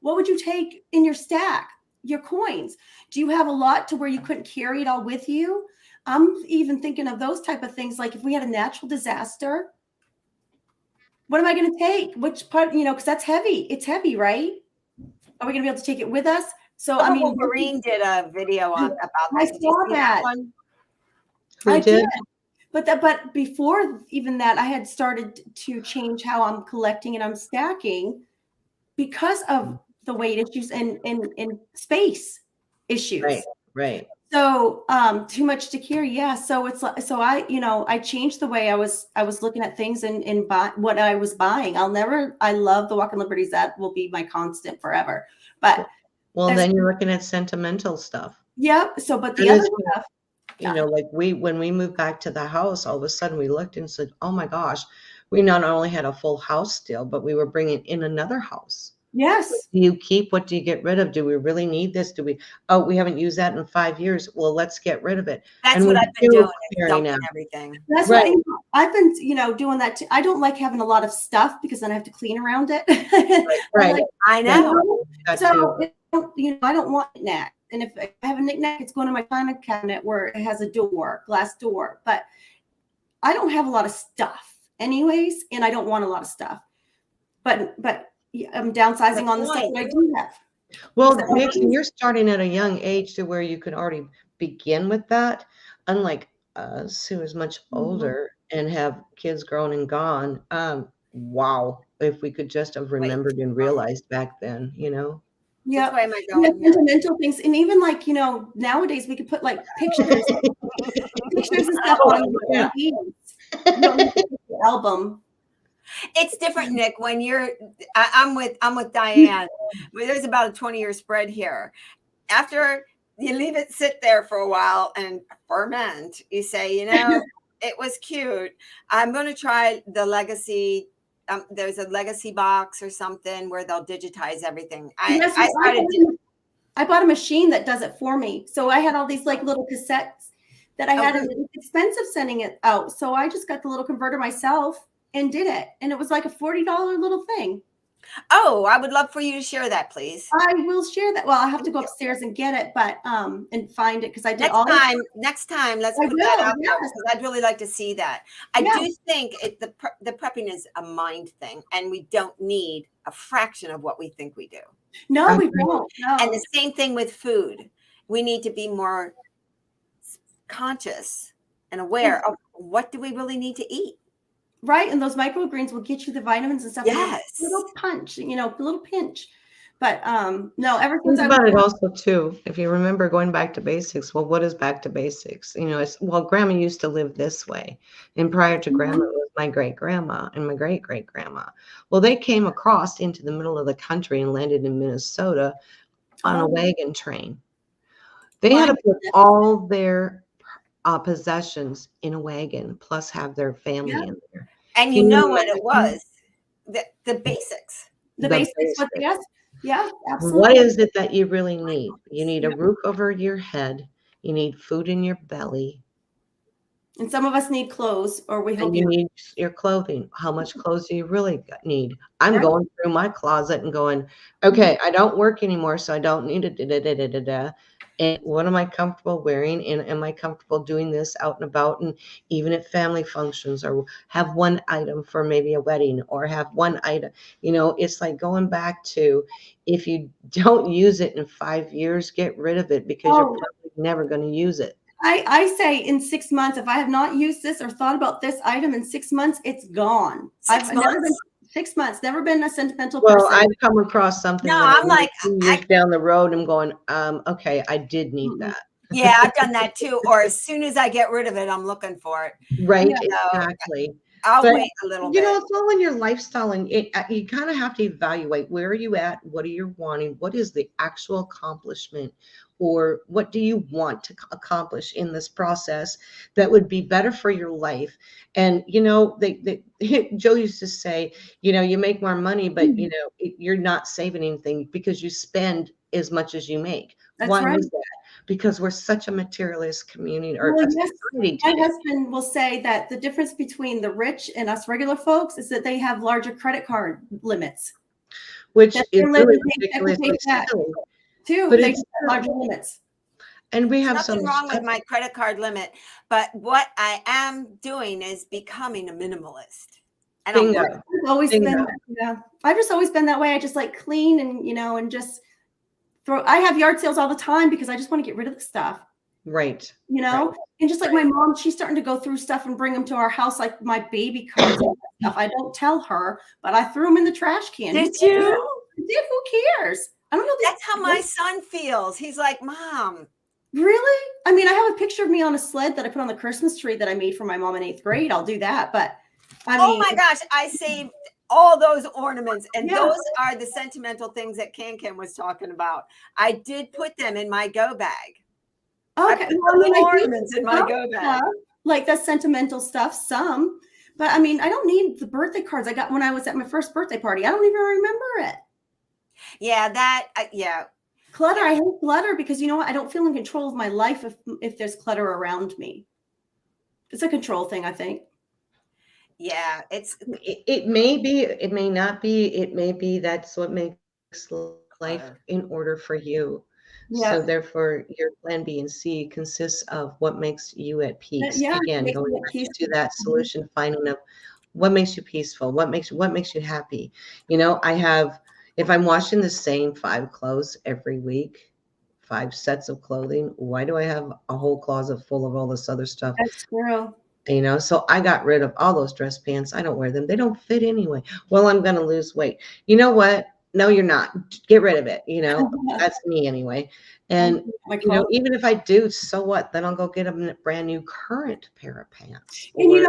what would you take in your stack, your coins? Do you have a lot to where you couldn't carry it all with you? I'm even thinking of those type of things. Like if we had a natural disaster, what am I going to take? Which part, because that's heavy. It's heavy, right? Are we going to be able to take it with us? So, I mean, Wolverine did a video about that. I saw that. I did. But before even that, I had started to change how I'm collecting and I'm stacking because of the weight issues and space issues. Right. So too much to carry. Yeah. So it's like, I changed the way I was looking at things and what I was buying. I love the Walking Liberties. That will be my constant forever. But then you're looking at sentimental stuff. Yep. So, but the other stuff, like when we moved back to the house, all of a sudden we looked and said, oh my gosh, we not only had a full house still, but we were bringing in another house. Yes. What do you keep? What do you get rid of? Do we really need this? We haven't used that in 5 years. Well, let's get rid of it. That's what I've been doing. Dumping everything. That's right. I've been, doing that too. I don't like having a lot of stuff because then I have to clean around it. Right. I know. So, I don't want knickknack. And if I have a knickknack, it's going to my china cabinet where it has a glass door. But I don't have a lot of stuff anyways, and I don't want a lot of stuff. But I'm downsizing on the stuff that I do have. Well, Nick, you're starting at a young age to where you can already begin with that. Unlike us, who is much older and have kids grown and gone. Wow. If we could just have remembered and realized back then, Yeah. Sentimental things. And even like, nowadays we could put like pictures and stuff on the album. It's different, Nick, when I'm with Diane. There's about a 20-year spread here. After you leave it sit there for a while and ferment, you say, it was cute. I'm going to try the legacy. There's a legacy box or something where they'll digitize everything. I bought a machine that does it for me. So I had all these like little cassettes that I had. It's expensive sending it out. So I just got the little converter myself and did it. And it was like a $40 little thing. Oh, I would love for you to share that, please. I will share that. Well, I have to go upstairs and get it, but and find it because I did next time, let's put that out there because I'd really like to see that. I do think the prepping is a mind thing, and we don't need a fraction of what we think we do. No, we won't. No. And the same thing with food. We need to be more conscious and aware of what do we really need to eat. Right. And those microgreens will get you the vitamins and stuff. Yes. A little punch, a little pinch. But no, ever since about it also too, if you remember going back to basics, well, what is back to basics? Grandma used to live this way. And prior to grandma, it was my great grandma and my great great grandma. Well, they came across into the middle of the country and landed in Minnesota on a wagon train. They had to put all their possessions in a wagon, plus have their family in there. And you know what it was? The basics. The basics, but yes. Yeah, absolutely. What is it that you really need? You need a roof over your head. You need food in your belly. And some of us need clothes, or we hope you need your clothing. How much clothes do you really need? I'm going through my closet and going, okay, I don't work anymore, so I don't need it. And what am I comfortable wearing? And am I comfortable doing this out and about? And even at family functions, or have one item for maybe a wedding, or have one item, it's like going back to, if you don't use it in 5 years, get rid of it, because you're probably never going to use it. I say in 6 months, if I have not used this or thought about this item in 6 months, it's gone. 6 months, never been a sentimental person. Well, I've come across something. No, I'm like 2 years down the road, I'm going, okay, I did need that. Yeah, I've done that too. Or as soon as I get rid of it, I'm looking for it. Right, exactly. I'll wait a little bit. It's all in your lifestyle, and you kind of have to evaluate, where are you at? What are you wanting? What is the actual accomplishment, or what do you want to accomplish in this process that would be better for your life? And Joe used to say, you make more money, but you're not saving anything, because you spend as much as you make. Why is that? Because we're such a materialist community, or society. My husband will say that the difference between the rich and us regular folks is that they have larger credit card limits, which is really ridiculous too. But they have larger limits. And we have nothing wrong with my credit card limit, but what I am doing is becoming a minimalist. I've always been, I've just always been that way. I just like clean and just I have yard sales all the time because I just want to get rid of the stuff. Right. And just like my mom, she's starting to go through stuff and bring them to our house, like my baby cards and stuff. I don't tell her, but I threw them in the trash can. Did you? I did. Who cares? I don't know. That's how my son feels. He's like, Mom. Really? I mean, I have a picture of me on a sled that I put on the Christmas tree that I made for my mom in 8th grade. I'll do that. But oh my gosh, I saved all those ornaments, and those are the sentimental things that Can was talking about. I did put them in my go bag. Okay, ornaments in my go bag. Like that's sentimental stuff, some. But I mean, I don't need the birthday cards I got when I was at my first birthday party. I don't even remember it. Yeah, clutter. I hate clutter because you know what? I don't feel in control of my life if there's clutter around me. It's a control thing, I think. Yeah, it may be, it may not be, it may be that's what makes life in order for you. So therefore your plan B and C consists of what makes you at peace. Again, going back to that solution finding of what makes you peaceful, what makes you happy. If I'm washing the same 5 clothes every week, 5 sets of clothing, why do I have a whole closet full of all this other stuff? That's true. So I got rid of all those dress pants. I don't wear them. They don't fit anyway. Well, I'm going to lose weight. You know what? No, you're not. Get rid of it. That's me anyway. And, even if I do, so what? Then I'll go get a brand new current pair of pants. And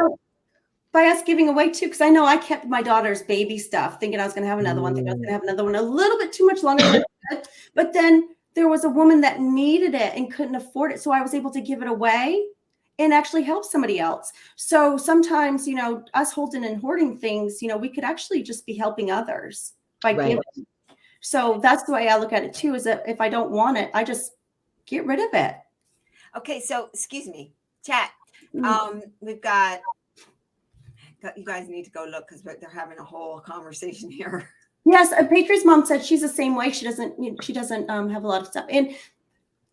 by us giving away too, because I know I kept my daughter's baby stuff thinking I was going to have another one, thinking I was going to have another one a little bit too much longer than I could. But then there was a woman that needed it and couldn't afford it. So I was able to give it away and actually help somebody else. So sometimes, us holding and hoarding things, we could actually just be helping others by giving. So that's the way I look at it too, is that if I don't want it, I just get rid of it. Okay. So excuse me, chat. We've got, you guys need to go look because they're having a whole conversation here. Yes. Patriot's mom said she's the same way. She doesn't have a lot of stuff. And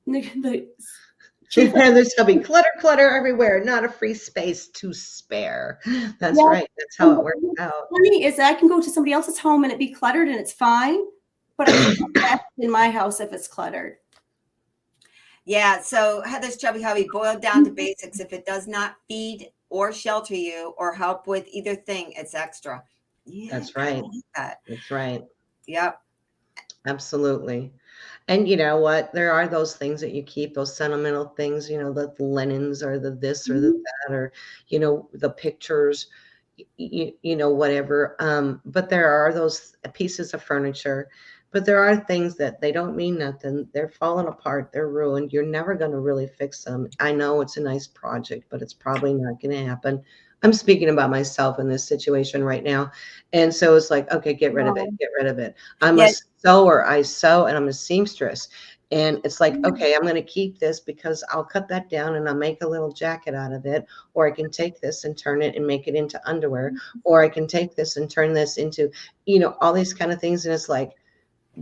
there's going to be clutter everywhere, not a free space to spare. That's right. That's how it works out. Funny is that I can go to somebody else's home and it be cluttered and it's fine, but I can't in my house if it's cluttered. Yeah. So Heather's Chubby Hubby, boiled down to basics. If it does not feed or shelter you or help with either thing, it's extra. Yeah, that's right. That's right. Yep. Absolutely. And you know what? There are those things that you keep, those sentimental things, the linens or the this or the that, or, the pictures, whatever. But there are those pieces of furniture, but there are things that they don't mean nothing. They're falling apart. They're ruined. You're never going to really fix them. I know it's a nice project, but it's probably not going to happen. I'm speaking about myself in this situation right now. And so it's like, okay, get rid of it. Get rid of it. I'm a sewer. I sew and I'm a seamstress. And it's like, okay, I'm going to keep this because I'll cut that down and I'll make a little jacket out of it. Or I can take this and turn it and make it into underwear. Or I can take this and turn this into, all these kind of things. And it's like,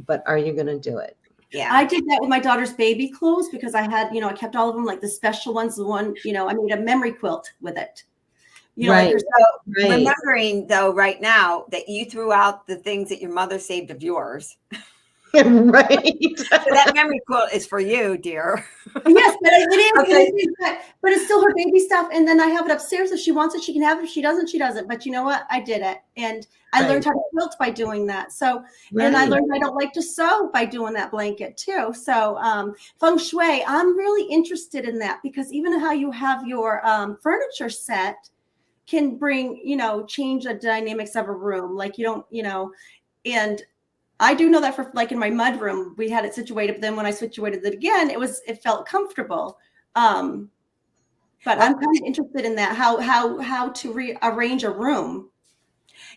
but are you going to do it? Yeah. I did that with my daughter's baby clothes because I had, I kept all of them, like the special ones, the one, I made a memory quilt with it. Right. Remembering though, right now that you threw out the things that your mother saved of yours. Right. So that memory quilt is for you, dear. Yes, but it is. Okay. But it's still her baby stuff. And then I have it upstairs. If she wants it, she can have it. If she doesn't, she doesn't. But you know what? I did it. And I learned how to quilt by doing that. So, and I learned I don't like to sew by doing that blanket too. So Feng Shui, I'm really interested in that because even how you have your furniture set can bring, change the dynamics of a room. Like you don't, and I do know that for like in my mud room, we had it situated, but then when I situated it again, it felt comfortable. But I'm kind of interested in that, how to rearrange a room.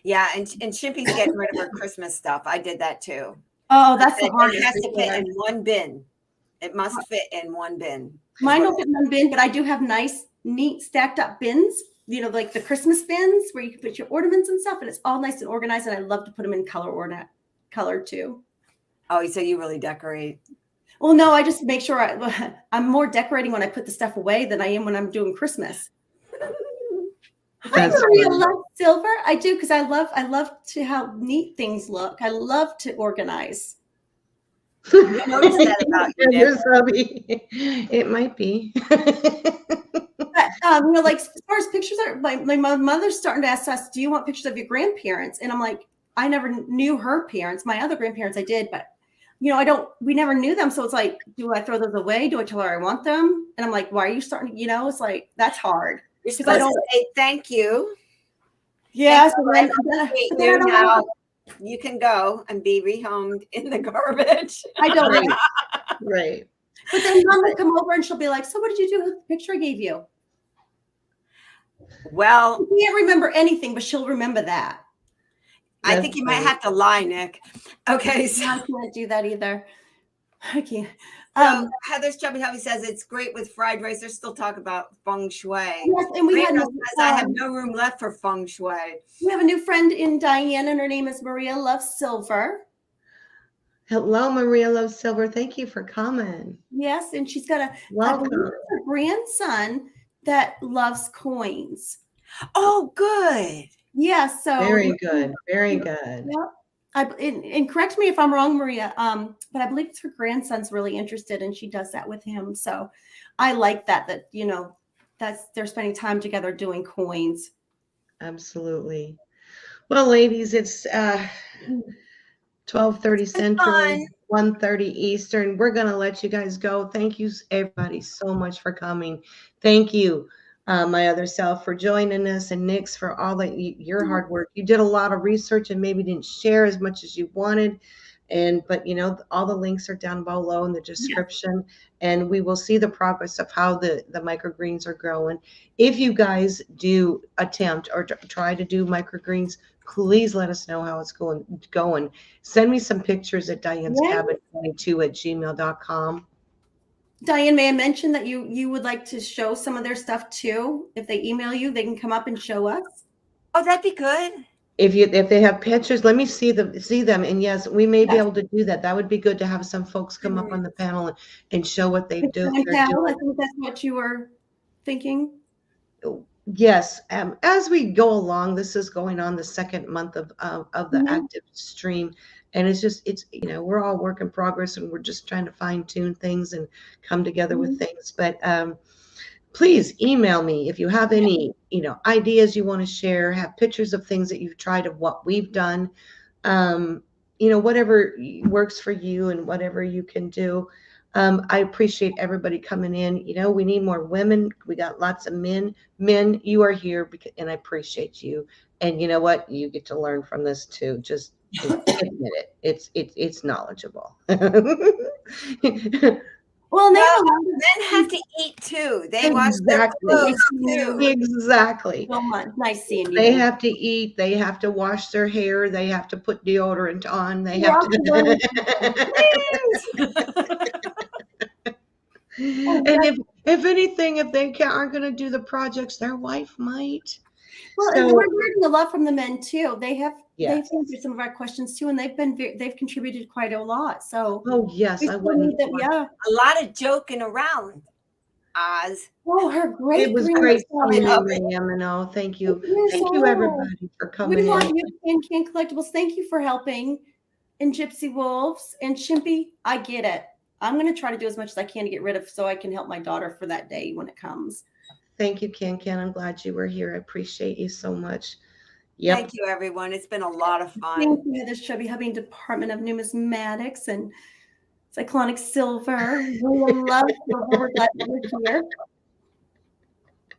Yeah, and Shimpy's getting rid of her Christmas stuff. I did that too. Oh, that's the hardest. It has to fit in one bin. It must fit in one bin. Mine don't fit in one bin, but I do have nice, neat, stacked up bins. Like the Christmas bins where you can put your ornaments and stuff, and it's all nice and organized. And I love to put them in color too. Oh, so you really decorate? Well, no, I just make sure I'm more decorating when I put the stuff away than I am when I'm doing Christmas. I really love silver. I do because I love to how neat things look. I love to organize. You noticed that about you, it might be. But, like as far as pictures are, my mother's starting to ask us, "Do you want pictures of your grandparents?" And I'm like, I never knew her parents. My other grandparents I did, but we never knew them. So it's like, do I throw those away? Do I tell her I want them? And I'm like, why are you starting? It's like, that's hard. You're supposed to say thank you. Yes. Yeah, now you can go and be rehomed in the garbage. I don't know. Right. But then mom will come over and she'll be like, so what did you do with the picture I gave you? Well, she can't remember anything, but she'll remember that. I think you might have to lie, Nick. Okay. So I can't do that either. I can't. So Heather's Chubby Hubby says it's great with fried rice. They're still talking about Feng Shui. Yes, and I have no room left for Feng Shui. We have a new friend in Diane, and her name is Maria Loves Silver. Hello, Maria Loves Silver. Thank you for coming. Yes, and she's got a grandson that loves coins. Oh, good. Yeah, so very good. Very good. Yeah. And correct me if I'm wrong, Maria, but I believe it's her grandson's really interested and she does that with him. So I like that they're spending time together doing coins. Absolutely. Well, ladies, it's 12:30 Central, 1:30 Eastern. We're going to let you guys go. Thank you, everybody, so much for coming. Thank you, my other self, for joining us, and Nyx for all that your hard work. You did a lot of research and maybe didn't share as much as you wanted, but all the links are down below in the description, and we will see the progress of how the microgreens are growing. If you guys do attempt or try to do microgreens, please let us know how it's going. Send me some pictures at dianescabin22@gmail.com. Diane, may I mention that you would like to show some of their stuff too? If they email you, they can come up and show us. Oh, that'd be good. If they have pictures, let me see them. And yes, we may be able to do that. That would be good to have some folks come up on the panel and show what they do. I think that's what you were thinking. Yes. As we go along, this is going on the second month of the active stream. And it's we're all work in progress, and we're just trying to fine tune things and come together with things. But please email me if you have any, ideas you want to share, have pictures of things that you've tried, of what we've done, whatever works for you and whatever you can do. I appreciate everybody coming in. We need more women. We got lots of men. Men, you are here, and I appreciate you. And you know what? You get to learn from this too. Just admit it. It's knowledgeable. Well, men have to eat too. They wash their clothes too. Exactly. So much. Nice seeing you. They have to eat. They have to wash their hair. They have to put deodorant on. They have to. And if anything, if they aren't going to do the projects, their wife might. Well, and So we're learning a lot from the men too. They've yes. answered some of our questions too, and they've contributed quite a lot. So Oh yes, we I still wouldn't. need them. Yeah. A lot of joking around, Oz. Oh, her It great was green great stuff. seeing I you, love it. Mano. Thank you. Years Thank you, old. everybody, for We coming want in. you, Can Collectibles. Thank you for helping. And Gypsy Wolves and Chimpy, I get it. I'm going to try to do as much as I can to get rid of so I can help my daughter for that day when it comes. Thank you, Can. I'm glad you were here. I appreciate you so much. Yep. Thank you, everyone. It's been a lot of fun. Thank you, Heather Chubby Hubby, Department of Numismatics and Cyclonic Silver. We love silver. We're glad that you're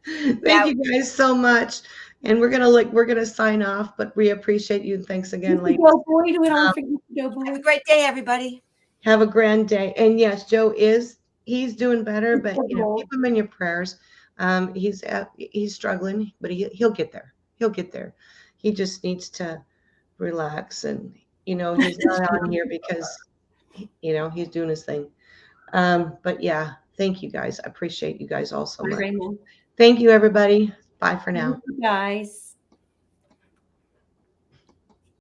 here. Thank you guys so much. And we're gonna sign off, but we appreciate you. Thanks again, ladies. Doughboy. We don't want to forget the Have Doughboy. a great day, everybody. Have a grand day. And yes, Joe he's doing better, but keep him in your prayers. He's struggling, but he'll get there. He'll get there. He just needs to relax, and he's not on here because he's doing his thing. But yeah, thank you guys. I appreciate you guys all so much. Raymond. Thank you, everybody. Bye for now. Thank you guys.